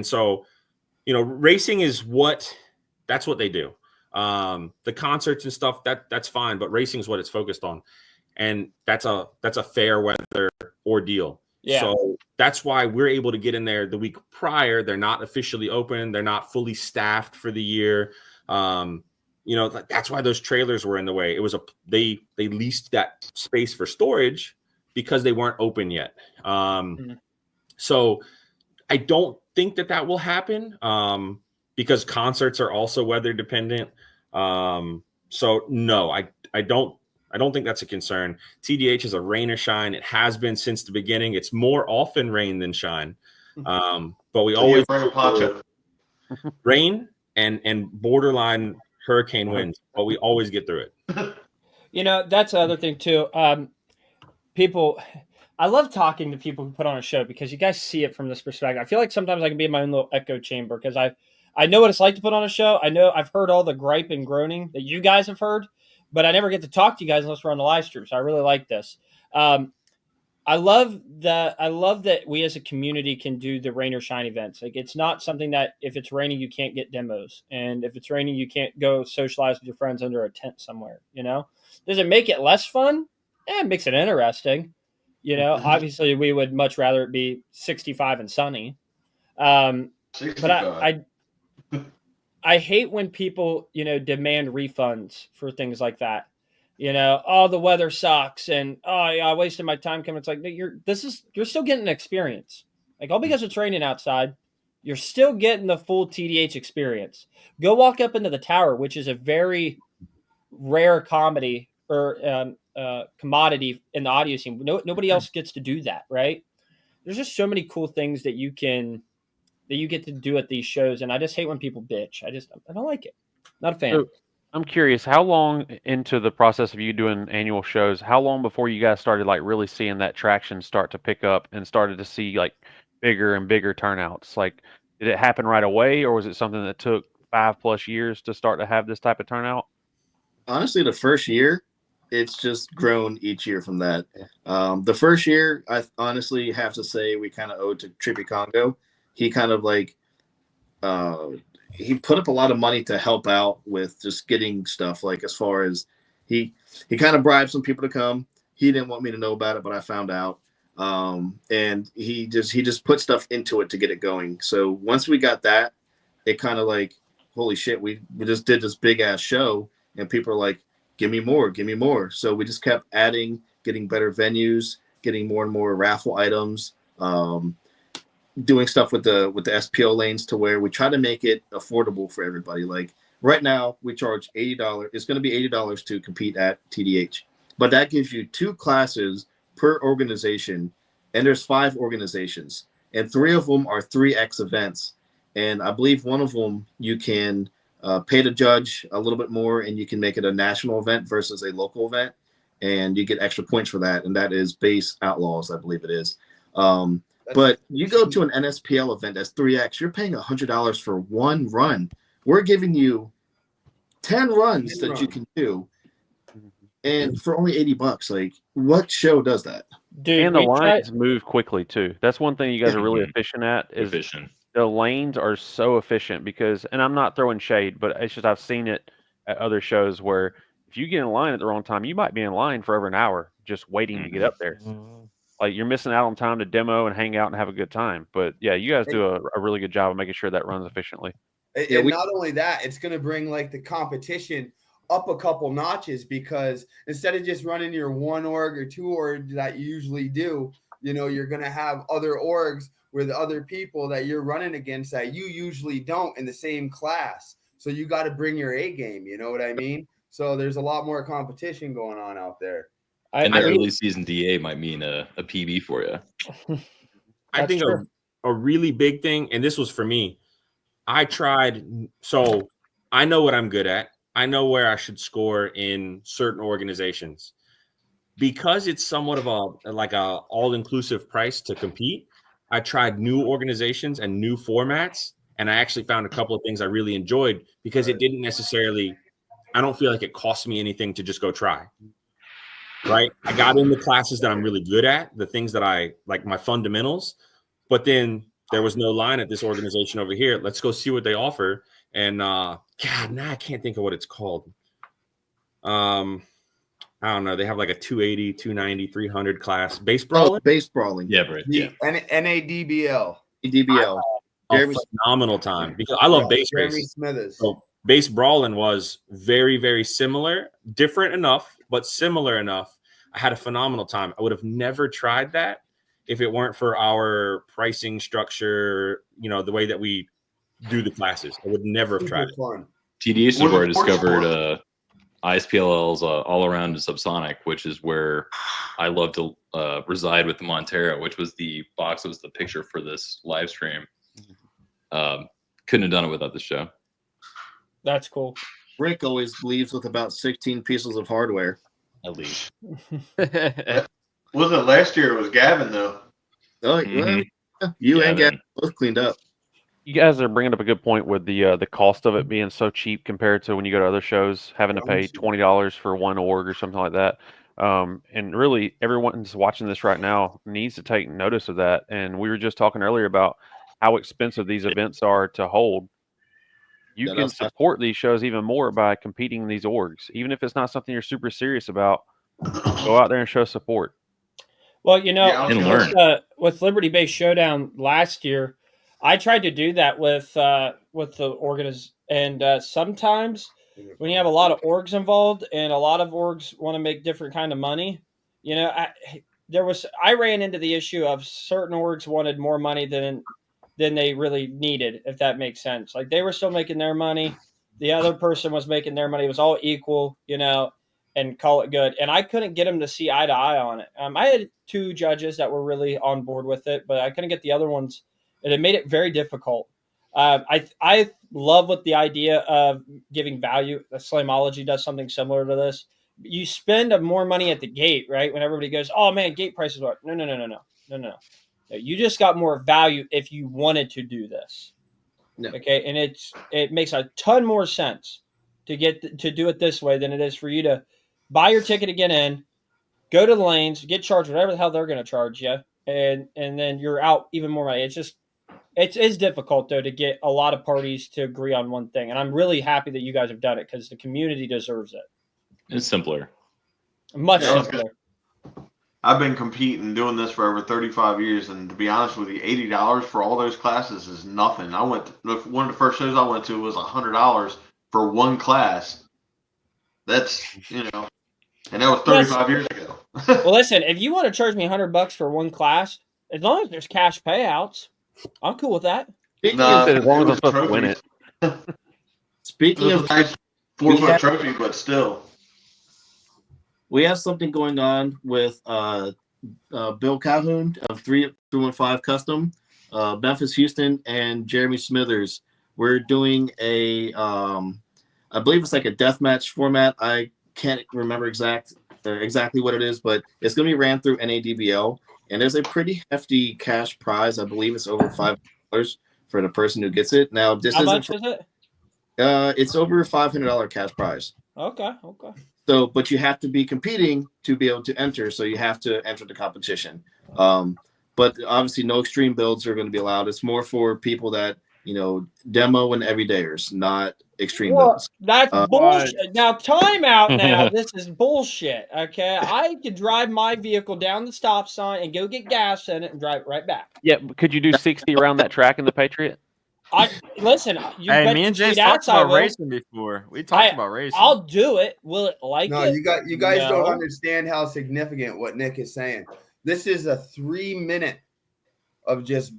so, you know, racing is that's what they do. The concerts and stuff, that's fine, but racing is what it's focused on. And that's a fair weather ordeal. Yeah. So that's why we're able to get in there the week prior. They're not officially open. They're not fully staffed for the year. You know, that's why those trailers were in the way. It was they leased that space for storage because they weren't open yet. So I don't think that will happen, because concerts are also weather dependent. So no, I don't think that's a concern. TDH is a rain or shine. It has been since the beginning. It's more often rain than shine. But we always bring a poncho. rain and borderline hurricane winds, but we always get through it. You know, that's the other thing too. I love talking to people who put on a show, because you guys see it from this perspective. I feel like sometimes I can be in my own little echo chamber, because I know what it's like to put on a show. I know I've heard all the gripe and groaning that you guys have heard, but I never get to talk to you guys unless we're on the live stream. So I really like this. I love that we as a community can do the rain or shine events. Like, it's not something that if it's raining, you can't get demos. And if it's raining, you can't go socialize with your friends under a tent somewhere, you know? Does it make it less fun? It makes it interesting. You know, obviously we would much rather it be 65 and sunny. But I hate when people, you know, demand refunds for things like that. oh, the weather sucks, and oh yeah, I wasted my time coming. It's like you're still getting an experience. Like all because it's raining outside, you're still getting the full TDH experience. Go walk up into the tower, which is a very rare comedy or commodity in the audio scene. Nobody else gets to do that, right? There's just so many cool things that you get to do at these shows, and I just hate when people bitch. I don't like it. Not a fan. So, I'm curious, how long into the process of you doing annual shows, how long before you guys started like really seeing that traction start to pick up and started to see like bigger and bigger turnouts? Like, did it happen right away, or was it something that took 5+ years to start to have this type of turnout? Honestly, the first year, it's just grown each year from that. The first year, I honestly have to say we kind of owed to Trippy Congo. He kind of like he put up a lot of money to help out with just getting stuff. Like as far as he kind of bribed some people to come. He didn't want me to know about it, but I found out. And he just put stuff into it to get it going. So once we got that, it kind of like, holy shit, we just did this big ass show, and people are like, give me more, give me more. So we just kept adding, getting better venues, getting more and more raffle items, doing stuff with the SPO lanes to where we try to make it affordable for everybody. Like right now we charge $80. It's going to be $80 to compete at TDH, but that gives you 2 classes per organization. And there's 5 organizations, and 3 of them are 3X events. And I believe one of them you can pay the judge a little bit more, and you can make it a national event versus a local event, and you get extra points for that. And that is Base Outlaws, I believe it is. But you go to an NSPL event that's 3X, you're paying $100 for 1 run. We're giving you 10 runs that you can do, and for only $80. Like, what show does that? Dude, And the lines move quickly too. That's one thing you guys are really efficient at. Is Efficient. the lanes are so efficient because, and I'm not throwing shade, but it's just I've seen it at other shows where if you get in line at the wrong time, you might be in line for over an hour just waiting to get up there. Like you're missing out on time to demo and hang out and have a good time. But yeah, you guys do a really good job of making sure that runs efficiently. And not only that, it's going to bring like the competition up a couple notches, because instead of just running your 1 org or 2 org that you usually do, you're going to have other orgs with other people that you're running against that you usually don't in the same class. So you got to bring your A game. You know what I mean? So there's a lot more competition going on out there. And the early season DA might mean a PB for you. I think a really big thing, and this was for me, I tried, so I know what I'm good at. I know where I should score in certain organizations. Because it's somewhat of a all-inclusive price to compete, I tried new organizations and new formats, and I actually found a couple of things I really enjoyed because it didn't necessarily, I don't feel like it cost me anything to just go try. Right? I got in the classes that I'm really good at, the things that I like, my fundamentals, but then there was no line at this organization over here. Let's go see what they offer. And God, now I can't think of what it's called. I don't know. They have like a 280, 290, 300 class. Base brawling? Base brawling. Yeah, right. Yeah. NADBL. DBL. A phenomenal time because I love base Jeremy races. Smithers. So base brawling was very, very similar, different enough, but similar enough. I had a phenomenal time. I would have never tried that if it weren't for our pricing structure, the way that we do the classes. I would never have tried it. TDH is where I discovered ISPLL's all around subsonic, which is where I love to reside with the Montero, which was the box that was the picture for this live stream. Couldn't have done it without the show. That's cool. Rick always leaves with about 16 pieces of hardware. At least. Wasn't last year? It was Gavin though. Oh, well, you and Gavin both cleaned up. You guys are bringing up a good point with the cost of it being so cheap compared to when you go to other shows, having to pay $20 for 1 org or something like that. And really, everyone's watching this right now needs to take notice of that. And we were just talking earlier about how expensive these events are to hold. You can support these shows even more by competing in these orgs. Even if it's not something you're super serious about, go out there and show support. Well, with Liberty Base Showdown last year, I tried to do that with the organization, and sometimes when you have a lot of orgs involved and a lot of orgs want to make different kind of money, you know, I ran into the issue of certain orgs wanted more money than they really needed, if that makes sense. Like they were still making their money. The other person was making their money. It was all equal, you know, and call it good. And I couldn't get them to see eye to eye on it. I had 2 judges that were really on board with it, but I couldn't get the other ones. And it made it very difficult. I love what the idea of giving value. Slamology does something similar to this. You spend more money at the gate, right? When everybody goes, "Oh man, gate prices are." No. You just got more value if you wanted to do this. No. Okay, and it makes a ton more sense to do it this way than it is for you to buy your ticket to get in, go to the lanes, get charged whatever the hell they're going to charge you, and then you're out even more money. It's difficult though to get a lot of parties to agree on one thing, and I'm really happy that you guys have done it because the community deserves it. It's simpler. Much Yeah, simpler. I've been competing, doing this for over 35 years, and to be honest with you, $80 for all those classes is nothing. One of the first shows I went to was $100 for one class. That's, and that was 35 years ago. Well, listen, if you want to charge me $100 for one class, as long as there's cash payouts, I'm cool with that. As long as I'm supposed to win it. Speaking of nice 4-foot trophy, but still. We have something going on with Bill Calhoun of 315 Custom, Memphis Houston, and Jeremy Smithers. We're doing I believe it's like a deathmatch format. I can't remember exactly what it is, but it's going to be ran through NADBL, and there's a pretty hefty cash prize. I believe it's over $5 for the person who gets it. Now, this How isn't much is it? It's over $500 cash prize. Okay. So, but you have to be competing to be able to enter. So you have to enter the competition. But obviously, no extreme builds are going to be allowed. It's more for people that demo and everydayers, not extreme builds. That's bullshit. Now, time out. Now, this is bullshit. Okay, I could drive my vehicle down the stop sign and go get gas in it and drive right back. Yeah, could you do 60 around that track in the Patriot? Listen. Hey, me and Jay talked about racing before. We talked about racing. I'll do it. Will it like no, it? you guys don't understand how significant what Nick is saying. This is a 3 minute of just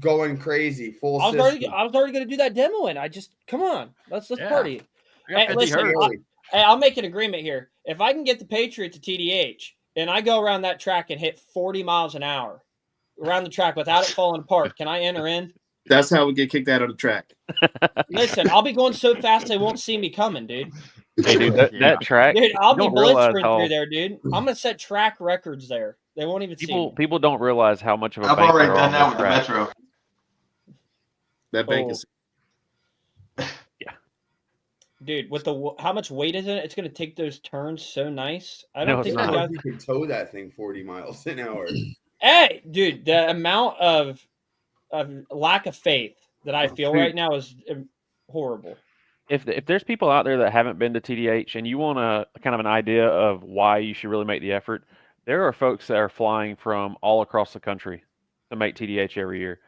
going crazy, full I was system. already going to do that demo, and come on, let's party. Hey, listen, Hertz. I'll make an agreement here. If I can get the Patriot to TDH, and I go around that track and hit 40 miles an hour around the track without it falling apart, can I enter in? That's how we get kicked out of the track. Listen, I'll be going so fast they won't see me coming, dude. Hey, dude, that track. Dude, I'll be blitzering through there, dude. I'm gonna set track records there. They won't even see me. People don't realize how much of a I've bank already they're done on that with the track. Metro. That bank is. Yeah. Dude, with how much weight is in it? It's gonna take those turns so nice. I No, don't it's think not. you guys. You can tow that thing 40 miles an hour. Hey, dude, the amount of lack of faith that I feel right now is horrible. If there's people out there that haven't been to TDH and you want a kind of an idea of why you should really make the effort, there are folks that are flying from all across the country to make TDH every year.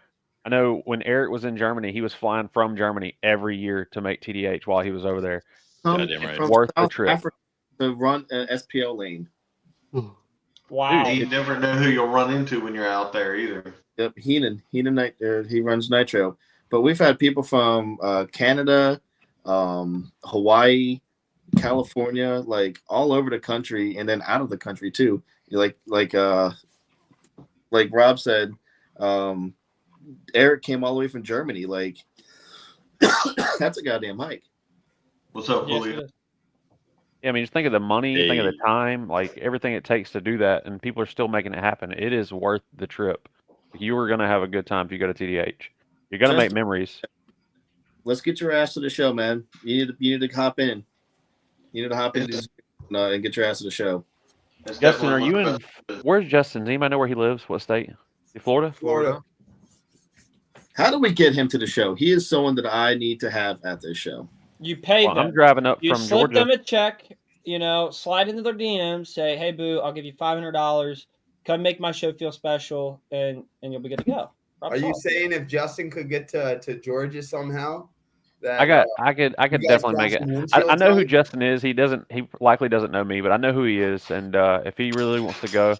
I know when Eric was in Germany, he was flying from Germany every year to make TDH while he was over there. Goddamn right. From Worth the South trip. Africa to run an SPL lane. Wow. You never know who you'll run into when you're out there either. Yep, Heenan, he runs Nitro. But we've had people from Canada, Hawaii, California, like all over the country, and then out of the country too. Like Rob said, Eric came all the way from Germany. Like that's a goddamn hike. What's up, Yes, Julio? it is. Yeah, I mean, just think of the money, think of Hey. the time, like everything it takes to do that, and people are still making it happen. It is worth the trip. You are going to have a good time if you go to TDH. You're going to make memories. Let's get your ass to the show, man. You need to hop in. You need to hop in and get your ass to the show. That's Justin, are definitely you one in? of the best. Where's Justin? Does anybody know where he lives? What state? Florida? Florida. How do we get him to the show? He is someone that I need to have at this show. You pay Well, I'm them. driving up You from slip Georgia. them a check. Slide into their DMs. Say, "Hey, boo, I'll give you $500. Come make my show feel special, and you'll be good to go." Are you saying if Justin could get to Georgia somehow, that, I could you guys definitely got make it. some windshield I know who time? Justin is. He likely doesn't know me, but I know who he is. And if he really wants to go,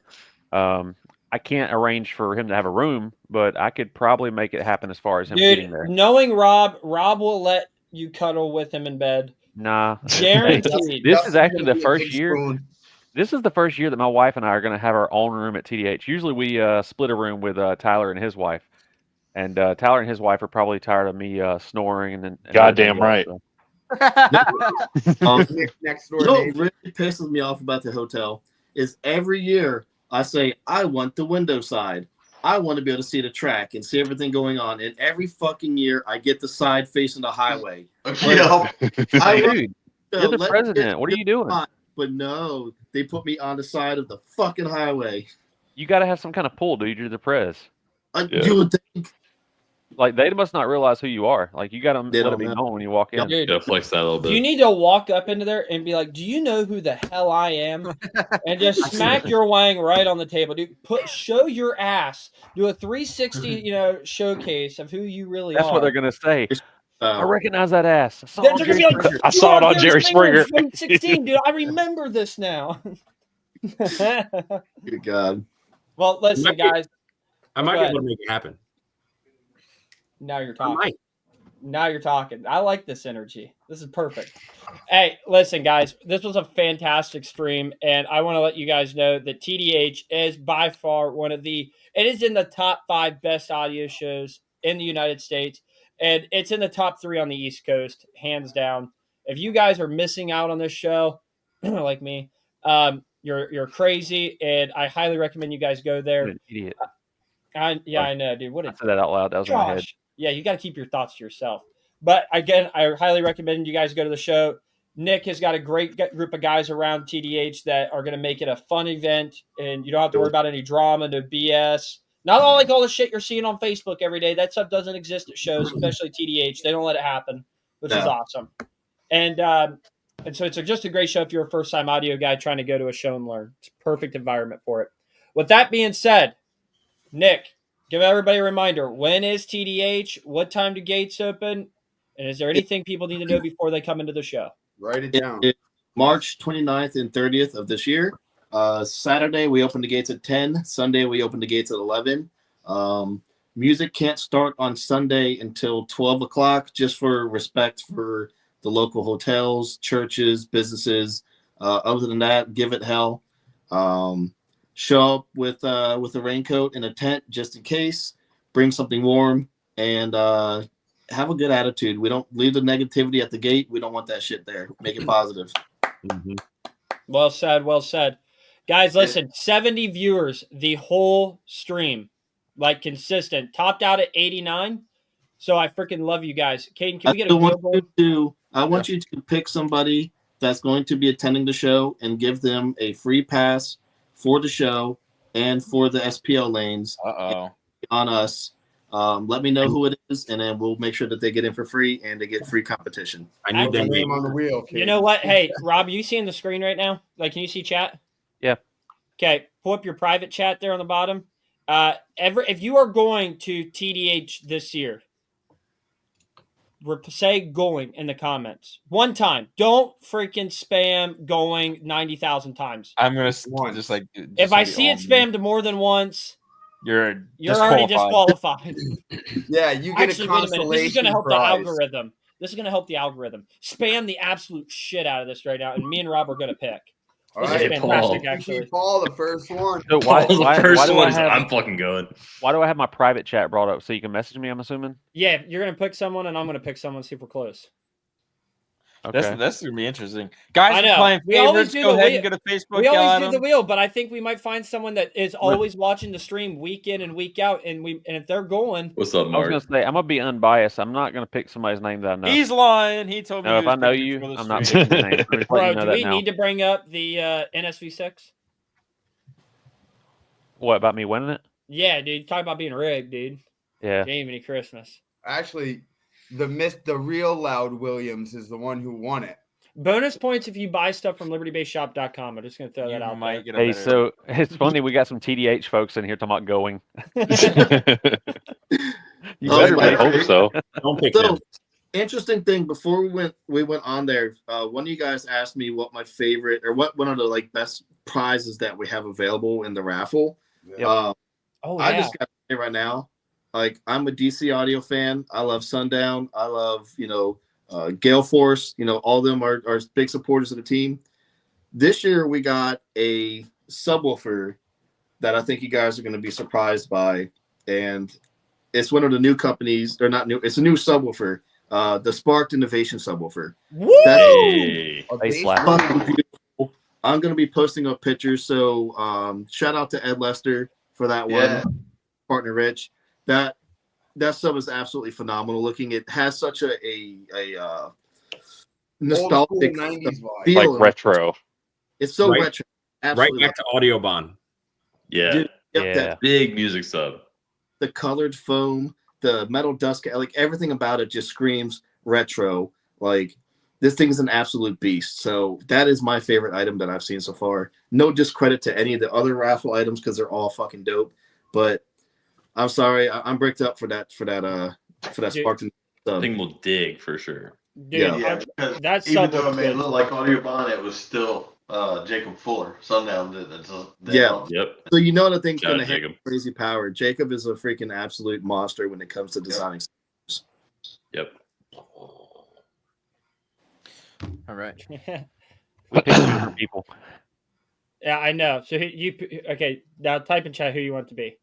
I can't arrange for him to have a room, but I could probably make it happen as far as him getting Dude, there. knowing Rob will let you cuddle with him in bed. Nah. Guaranteed. This is Justin's actually gonna the be a first big year. spoon. This is the first year that my wife and I are going to have our own room at TDH. Usually we split a room with Tyler and his wife. And Tyler and his wife are probably tired of me snoring and Goddamn right. So. Next door You know what neighbor. really pisses me off about the hotel is every year I say, I want the window side. I want to be able to see the track and see everything going on. And every fucking year I get the side facing the highway. Yeah. Dude, you're the president. What are you doing? But no, they put me on the side of the fucking highway. You got to have some kind of pull, dude. You're the prez. You would think. Like, they must not realize who you are. Like, you got to let it be known when you walk in. Dude, Yeah, flex that a little bit. you need to walk up into there and be like, "Do you know who the hell I am?" And just smack your wang right on the table, dude. Show your ass. Do a 360, showcase of who you really are. That's what they're gonna say. I recognize that ass. They're gonna be like, I saw it on Jerry Springer. 2016, dude. I remember this now. Good God. Well, listen, guys. I might be able to make it happen. Now you're talking. Now you're talking. I like this energy. This is perfect. Hey, listen, guys. This was a fantastic stream, and I want to let you guys know that TDH is by far it is in the top 5 best audio shows in the United States, and it's in the top 3 on the East Coast, hands down. If you guys are missing out on this show, like me, you're crazy, and I highly recommend you guys go there. What an idiot. I know, dude. What I said that out loud. That was in my head. Yeah, you got to keep your thoughts to yourself. But again, I highly recommend you guys go to the show. Nick has got a great group of guys around TDH that are going to make it a fun event, and you don't have to worry about any drama, no BS. Not all like all the shit you're seeing on Facebook every day. That stuff doesn't exist at shows, especially TDH. They don't let it happen, which is awesome. And so it's just a great show if you're a first-time audio guy trying to go to a show and learn. It's a perfect environment for it. With that being said, Nick, give everybody a reminder. When is TDH? What time do gates open? And is there anything people need to know before they come into the show? Write it down. March 29th and 30th of this year. Saturday, we open the gates at 10. Sunday, we open the gates at 11. Music can't start on Sunday until 12 o'clock, just for respect for the local hotels, churches, businesses. Other than that, give it hell. Show up with a raincoat and a tent just in case. Bring something warm and have a good attitude. We don't leave the negativity at the gate. We don't want that shit there. Make it positive. Mm-hmm. Well said. Well said. Guys, listen, 70 viewers the whole stream, like consistent. Topped out at 89. So I freaking love you guys. Caden, can we get a deal? I want you to pick somebody that's going to be attending the show and give them a free pass for the show and for the SPL lanes on us. Let me know who it is, and then we'll make sure that they get in for free and they get free competition. I need their name on the wheel. You know what? Hey, Rob, are you seeing the screen right now? Like, can you see chat? Yeah. Okay, pull up your private chat there on the bottom. If you are going to TDH this year, say going in the comments one time. Don't freaking spam going 90,000 times. I'm gonna just like. If I see it spammed more than once, you're already disqualified. Yeah, you get Actually, a consolation This is going to help prize. the algorithm. This is going to help the algorithm. Spam the absolute shit out of this right now, and me and Rob are going to pick. All This right, is fantastic, Paul. actually. Paul, the first one. So why do I'm fucking good. Why do I have my private chat brought up so you can message me? I'm assuming. Yeah, you're gonna pick someone, and I'm gonna pick someone. See if we're close. Okay. That's gonna be interesting. Guys, I know. are playing We always favorites. do Go the ahead wheel. and go to Facebook. We always yell at do the them. wheel, but I think we might find someone that is always watching the stream week in and week out, and if they're going, What's up, I was Mark? gonna say I'm gonna be unbiased. I'm not gonna pick somebody's name that I know. He's lying. He told me. No, he if I was know picking you, for the I'm not stream. picking your name. I'm just bro, letting you know do we that now. need to bring up the NSV6? What about me winning it? Yeah, dude. Talk about being rigged, dude. Yeah. Jamie Christmas. Actually, the real Loud Williams is the one who won it. Bonus points if you buy stuff from libertybaseshop.com. I'm just going to throw that out there. Hey, so it's funny we got some TDH folks in here talking about going. You better I be. hope so. Don't pick So, them. Interesting thing before we went on there. One of you guys asked me what my favorite or what one of the like best prizes that we have available in the raffle. Oh, I yeah. just got to say right now, like I'm a DC Audio fan. I love Sundown. I love Gale Force. All of them are big supporters of the team. This year we got a subwoofer that I think you guys are going to be surprised by, and it's one of the new companies. They're not new. It's a new subwoofer. The Sparked Innovation subwoofer. Woo! Hey. They slap. Fucking beautiful. I'm gonna be posting up pictures. So shout out to Ed Lester for that Yeah. one. Partner Rich. That sub is absolutely phenomenal looking. It has such a nostalgic 90s vibe. feel. Like retro. It's so Right- retro. Right Absolutely. back to Audioban. Yeah. Dude, yep, Yeah. that- Big music sub. the colored foam, the metal dust, like everything about it just screams retro. Like this thing is an absolute beast. So that is my favorite item that I've seen so far. No discredit to any of the other raffle items because they're all fucking dope. But I'm sorry, I'm bricked up for that Dude. Spartan I sub. think we'll dig for sure. Dude, Yeah. Yeah, because that's even sub though it looks may good. look like Audioban, it was still Jacob Fuller. Sundown did that. Yeah. Yep. So the thing's Shout out gonna have Jacob. crazy power. Jacob is a freaking absolute monster when it comes to designing. Yep. All right. We pick different people. Yeah, I know. So okay? Now type in chat who you want to be.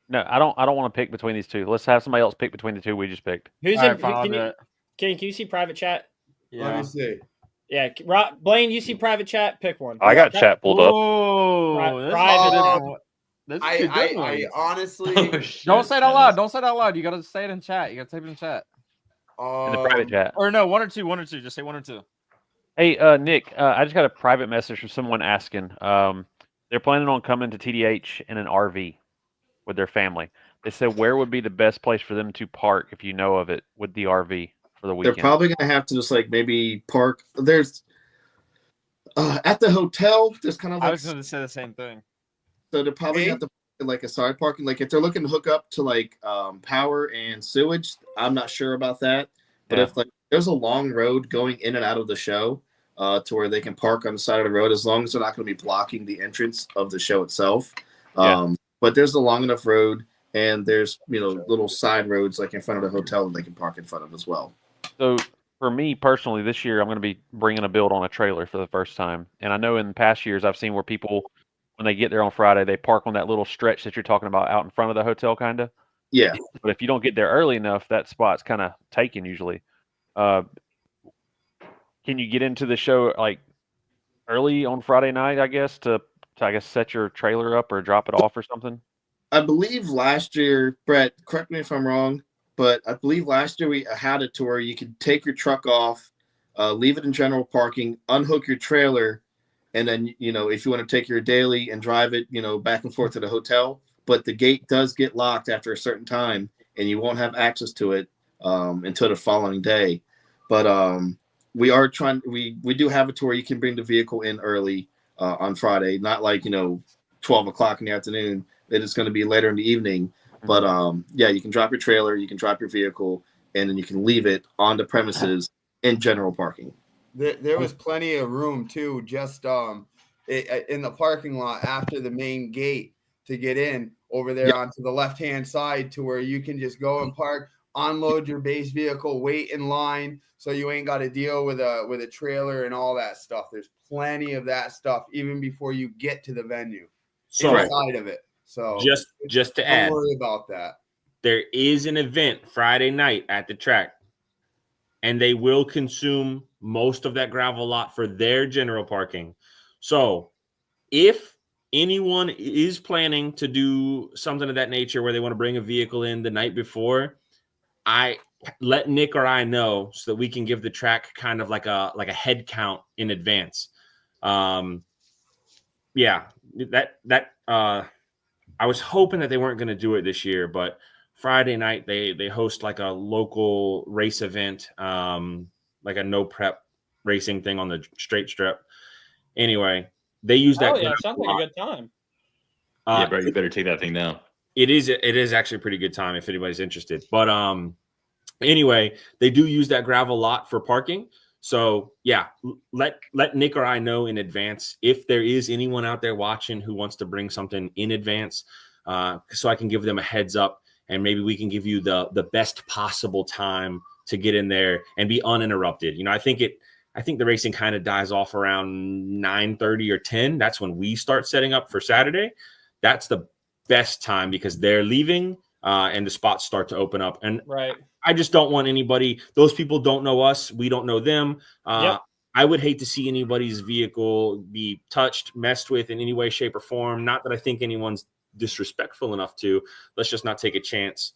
No, I don't want to pick between these two. Let's have somebody else pick between the two we just picked. Who's All in? right, fine, I'll Can do you, it. can you see private chat? Let Yeah. me see. Yeah, Blaine, you see private chat? Pick one. I got Pri- chat pulled up. Oh, this Private- is a different one. This is two I good ones. honestly Oh, shit. Don't say it out loud. Don't say it out loud. You gotta say it in chat. You gotta type it in chat. In the private chat. Or no, one or two. Just say one or two. Hey, Nick, I just got a private message from someone asking. They're planning on coming to TDH in an RV with their family. They said, where would be the best place for them to park if you know of it with the RV for the They're weekend? probably gonna have to just like maybe park. There's at the hotel. There's kind of I like was gonna say the same thing. so they're probably gonna have to put, like a side parking. Like if they're looking to hook up to like power and sewage, I'm not sure about that. But Yeah. if like there's a long road going in and out of the show, to where they can park on the side of the road, as long as they're not going to be blocking the entrance of the show itself. Yeah. But there's a long enough road, and there's little side roads like in front of the hotel that they can park in front of as well. So for me personally, this year I'm going to be bringing a build on a trailer for the first time. And I know in past years I've seen where people, when they get there on Friday, they park on that little stretch that you're talking about out in front of the hotel, kind of. Yeah. But if you don't get there early enough, that spot's kind of taken usually. Can you get into the show like early on Friday night, I guess, to I guess set your trailer up or drop it off or something? I believe last year, Brett, correct me if I'm wrong, but I believe last year we had it to where you could take your truck off, leave it in general parking, unhook your trailer, and then, if you want to take your daily and drive it, back and forth to the hotel, but the gate does get locked after a certain time and you won't have access to it until the following day. But we are trying, we do have it to where you can bring the vehicle in early on Friday, not like, 12 o'clock in the afternoon. It is going to be later in the evening. But yeah, you can drop your trailer, you can drop your vehicle, and then you can leave it on the premises in general parking. There was plenty of room too, just in the parking lot after the main gate to get in over there onto the left-hand side to where you can just go and park, unload your base vehicle, wait in line, so you ain't got to deal with a trailer and all that stuff. There's plenty of that stuff even before you get to the venue, So inside of it. So just to don't add, worry about that. there is an event Friday night at the track, and they will consume most of that gravel lot for their general parking. So if anyone is planning to do something of that nature where they want to bring a vehicle in the night before, I let Nick or I know so that we can give the track kind of like a head count in advance. Yeah, I was hoping that they weren't going to do it this year, but Friday night they host like a local race event, like a no prep racing thing on the straight strip. Anyway, they use that. Oh yeah, sounds like a good time. Yeah, bro, you better take that thing down. It is actually a pretty good time if anybody's interested. But Anyway, they do use that gravel lot for parking. So yeah, let Nick or I know in advance if there is anyone out there watching who wants to bring something in advance, so I can give them a heads up, and maybe we can give you the best possible time to get in there and be uninterrupted. I think the racing kind of dies off around 9:30 or 10. That's when we start setting up for Saturday. That's the best time because they're leaving and the spots start to open up. And right. I just don't want anybody. Those people don't know us. We don't know them. Yep. I would hate to see anybody's vehicle be touched, messed with in any way, shape, or form. Not that I think anyone's disrespectful enough to. Let's just not take a chance.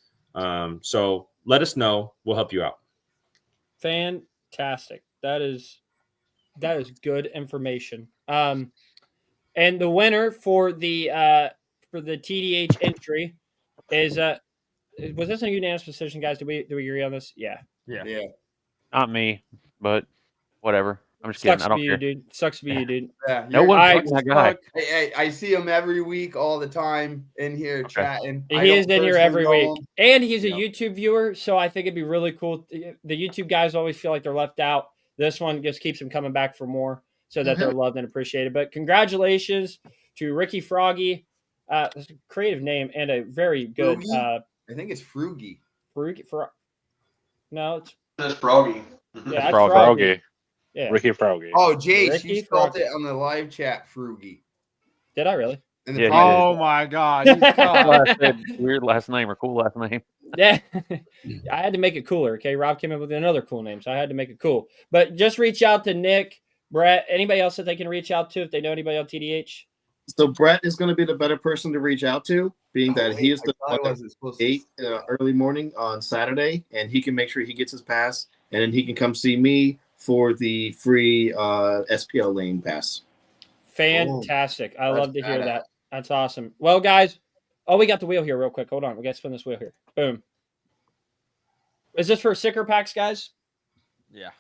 So let us know. We'll help you out. Fantastic. That is good information. And the winner for the TDH entry is was this a unanimous decision, guys? Do we agree on this? Yeah. Not me, but whatever. I'm just kidding. I don't care. Dude. Sucks to be you, dude. Yeah, No one I- fucks my guy. I see him every week, all the time in here chatting. He is in here every week, and he's a Yeah. YouTube viewer, so I think it'd be really cool. The YouTube guys always feel like they're left out. This one just keeps them coming back for more, so that they're loved and appreciated. But congratulations to Ricky Froggy, that's a creative name and a very good. I think it's Frugy. No, it's That's Froggy. yeah, Frog, Froggy. Froggy. Yeah. Ricky Froggy. Oh, Jace, Ricky you spelled Froggy. it on the live chat, Frugy. Did I really? In the Yeah, private Oh chat. my God! He's That's tough. why I said weird last name or cool last name. Yeah, I had to make it cooler. Okay, Rob came up with another cool name, so I had to make it cool. But just reach out to Nick, Brett, anybody else that they can reach out to if they know anybody on TDH. So Brett is going to be the better person to reach out to, being that he is the I one that wasn't supposed to. 8 early morning on Saturday, and he can make sure he gets his pass, and then he can come see me for the free SPL lane pass. Fantastic. I That's love to hear badass. that. That's awesome. Well, guys, we got the wheel here real quick. Hold on. We got to spin this wheel here. Boom. Is this for sticker packs, guys? Yeah.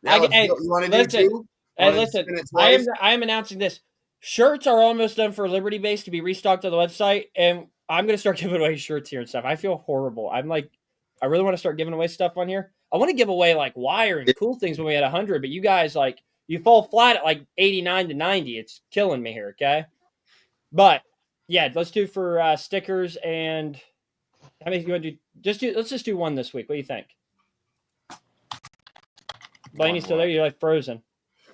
Yeah, Hey, you want to listen. do two? Hey, Wanna listen, spin it I twice? am announcing this. Shirts are almost done for Liberty Base to be restocked on the website, and I'm going to start giving away shirts here and stuff. I feel horrible. I really want to start giving away stuff on here. I want to give away like wire and cool things when we had 100, but you guys you fall flat at like 89 to 90. It's killing me here. Okay, but yeah, let's do for stickers and how many you want to do? Let's just do one this week. What do you think? Blaney's still there. You're like frozen.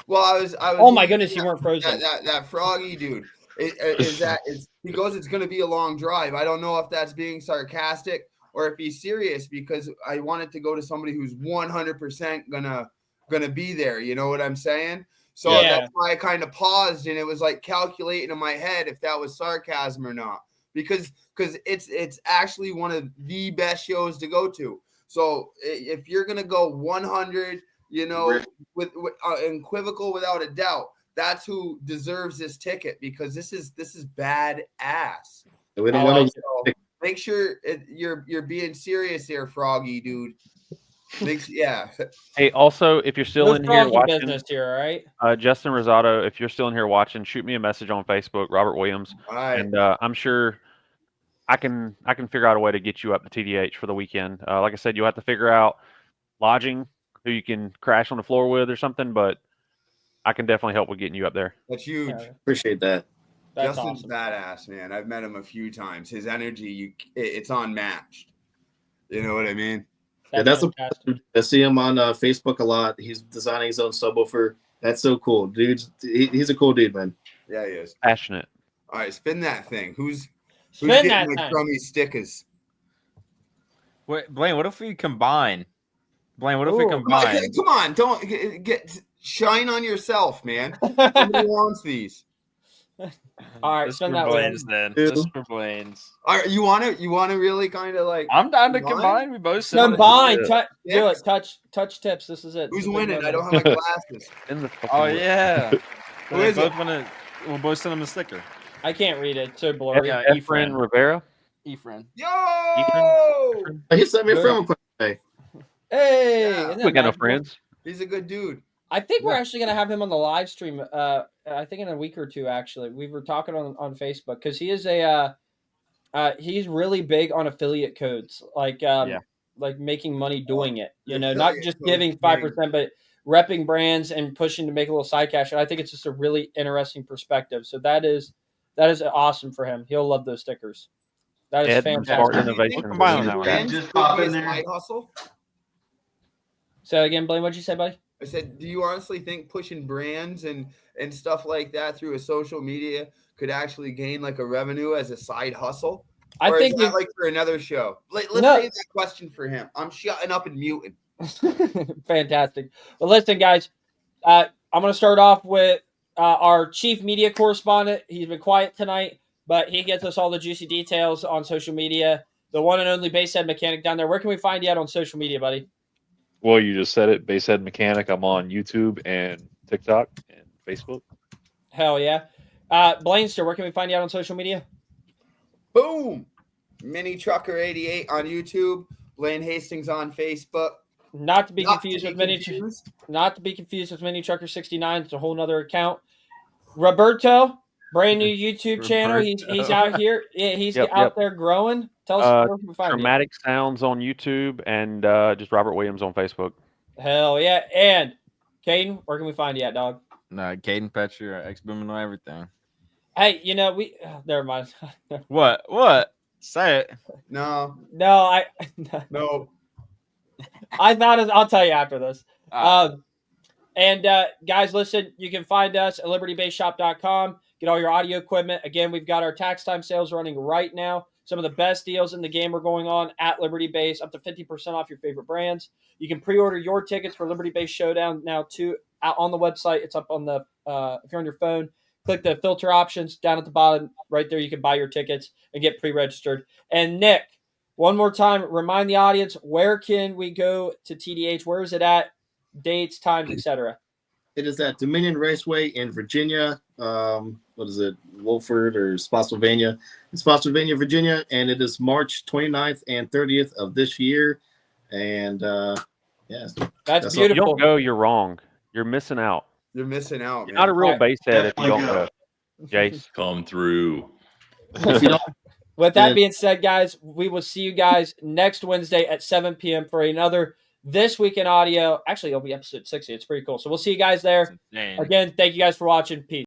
Well, I was. Oh my goodness, you weren't frozen. That Froggy dude. He goes, it's going to be a long drive. I don't know if that's being sarcastic or if he's serious, because I wanted to go to somebody who's 100% gonna be there. You know what I'm saying? So that's why I kind of paused, and it was like calculating in my head if that was sarcasm or not, because it's actually one of the best shows to go to. So if you're gonna go 100, with unequivocal without a doubt, that's who deserves this ticket, because this is badass. We don't want to. So make sure you're being serious here, Froggy dude. Yeah. Hey, also, if you're still in here watching, business here, all right? Justin Rosado, if you're still in here watching, shoot me a message on Facebook, Robert Williams, All right. and I'm sure I can figure out a way to get you up to TDH for the weekend. Like I said, you'll have to figure out lodging, who you can crash on the floor with or something, but I can definitely help with getting you up there. That's huge. Appreciate that. That's Justin's awesome. badass, man. I've met him a few times. His energy, it's unmatched. You know what I mean? That's fantastic. I see him on Facebook a lot. He's designing his own subwoofer. That's so cool, dude. He's a cool dude, man. Yeah, he is. Passionate. All right, spin that thing. Who's Spin getting that the thing. crummy stickers? Wait, Blaine, what if we combine? Blaine, what if we Ooh. combine? Come on, don't get shine on yourself, man. Nobody wants these. All right, This spin for that wheel. Blaine's then. Dude. This for Blaine's. All right, you want to really kind of like I'm down to Combine? combine. We both sit on it. Combine. Yeah. Do it. Touch tips. This is it. who's This is winning? it. I don't have my glasses. In the fucking Oh list. yeah. Who we is both it? wanna. We'll both send him a sticker. I can't read it. It's so blurry. Yeah, Efren Rivera. Efren. Yo! He sent me a friend request today. Hey, Yeah. isn't that We got no magical? friends. He's a good dude. I think we're actually gonna have him on the live stream. I think in a week or two. Actually, we were talking on Facebook because he is he's really big on affiliate codes. Like, Yeah. like making money doing it. You know, Yeah, not yeah, just totally. giving 5%, but repping brands and pushing to make a little side cash. And I think it's just a really interesting perspective. So that is awesome for him. He'll love those stickers. That is Ed, some smart fantastic. innovation. combine in that one. Can Brands just could pop be in a there. side hustle. So again, Blaine, what'd you say, buddy? I said, do you honestly think pushing brands and stuff like that through a social media could actually gain like a revenue as a side hustle? I Or think is that like for another show? Let's No. save that question for him. I'm shutting up and muting. Fantastic. Well, listen, guys, I'm going to start off with our chief media correspondent. He's been quiet tonight, but he gets us all the juicy details on social media. The one and only Basehead Mechanic down there. Where can we find you at on social media, buddy? Well, you just said it. Basehead Mechanic. I'm on YouTube and TikTok and Facebook. Hell yeah. Blainster, where can we find you out on social media? Boom. Mini Trucker 88 on YouTube. Blaine Hastings on Facebook. Not to be Not confused to with be Mini confused. Not to be confused with Mini Trucker 69. It's a whole nother account. Roberto, brand new YouTube channel. He's out here. Yeah, he's out there growing. Tell us where we can find Dramatic Sounds on YouTube and just Robert Williams on Facebook. Hell yeah. And Caden, where can we find you at, dog? No, Caden Petcher, X Booming on everything. Hey, you know, never mind. What? Say it. No. No, No. I thought I'll tell you after this. All And guys, listen, you can find us at libertybaseshop.com. Get all your audio equipment. Again, we've got our tax time sales running right now. Some of the best deals in the game are going on at Liberty Base, up to 50% off your favorite brands. You can pre-order your tickets for Liberty Base Showdown now too out on the website. It's up on the if you're on your phone, click the filter options down at the bottom right there. You can buy your tickets and get pre-registered. And Nick, one more time, remind the audience, where can we go to TDH? Where is it at? Dates, times, etc. It is at Dominion Raceway in Virginia. What is it? Wolford or Spotsylvania? In Spotsylvania, Virginia. And it is March 29th and 30th of this year. And yes. That's If you beautiful. don't go, you're wrong. You're missing out. You're missing out. You're man. not a real basehead if you don't Definitely go. Jace. Come through. If you don't, With that Yeah. being said, guys, we will see you guys next Wednesday at 7 p.m. for another This Week in Audio. Actually, it'll be episode 60. It's pretty cool. So we'll see you guys there. Dang. Again, thank you guys for watching. Peace.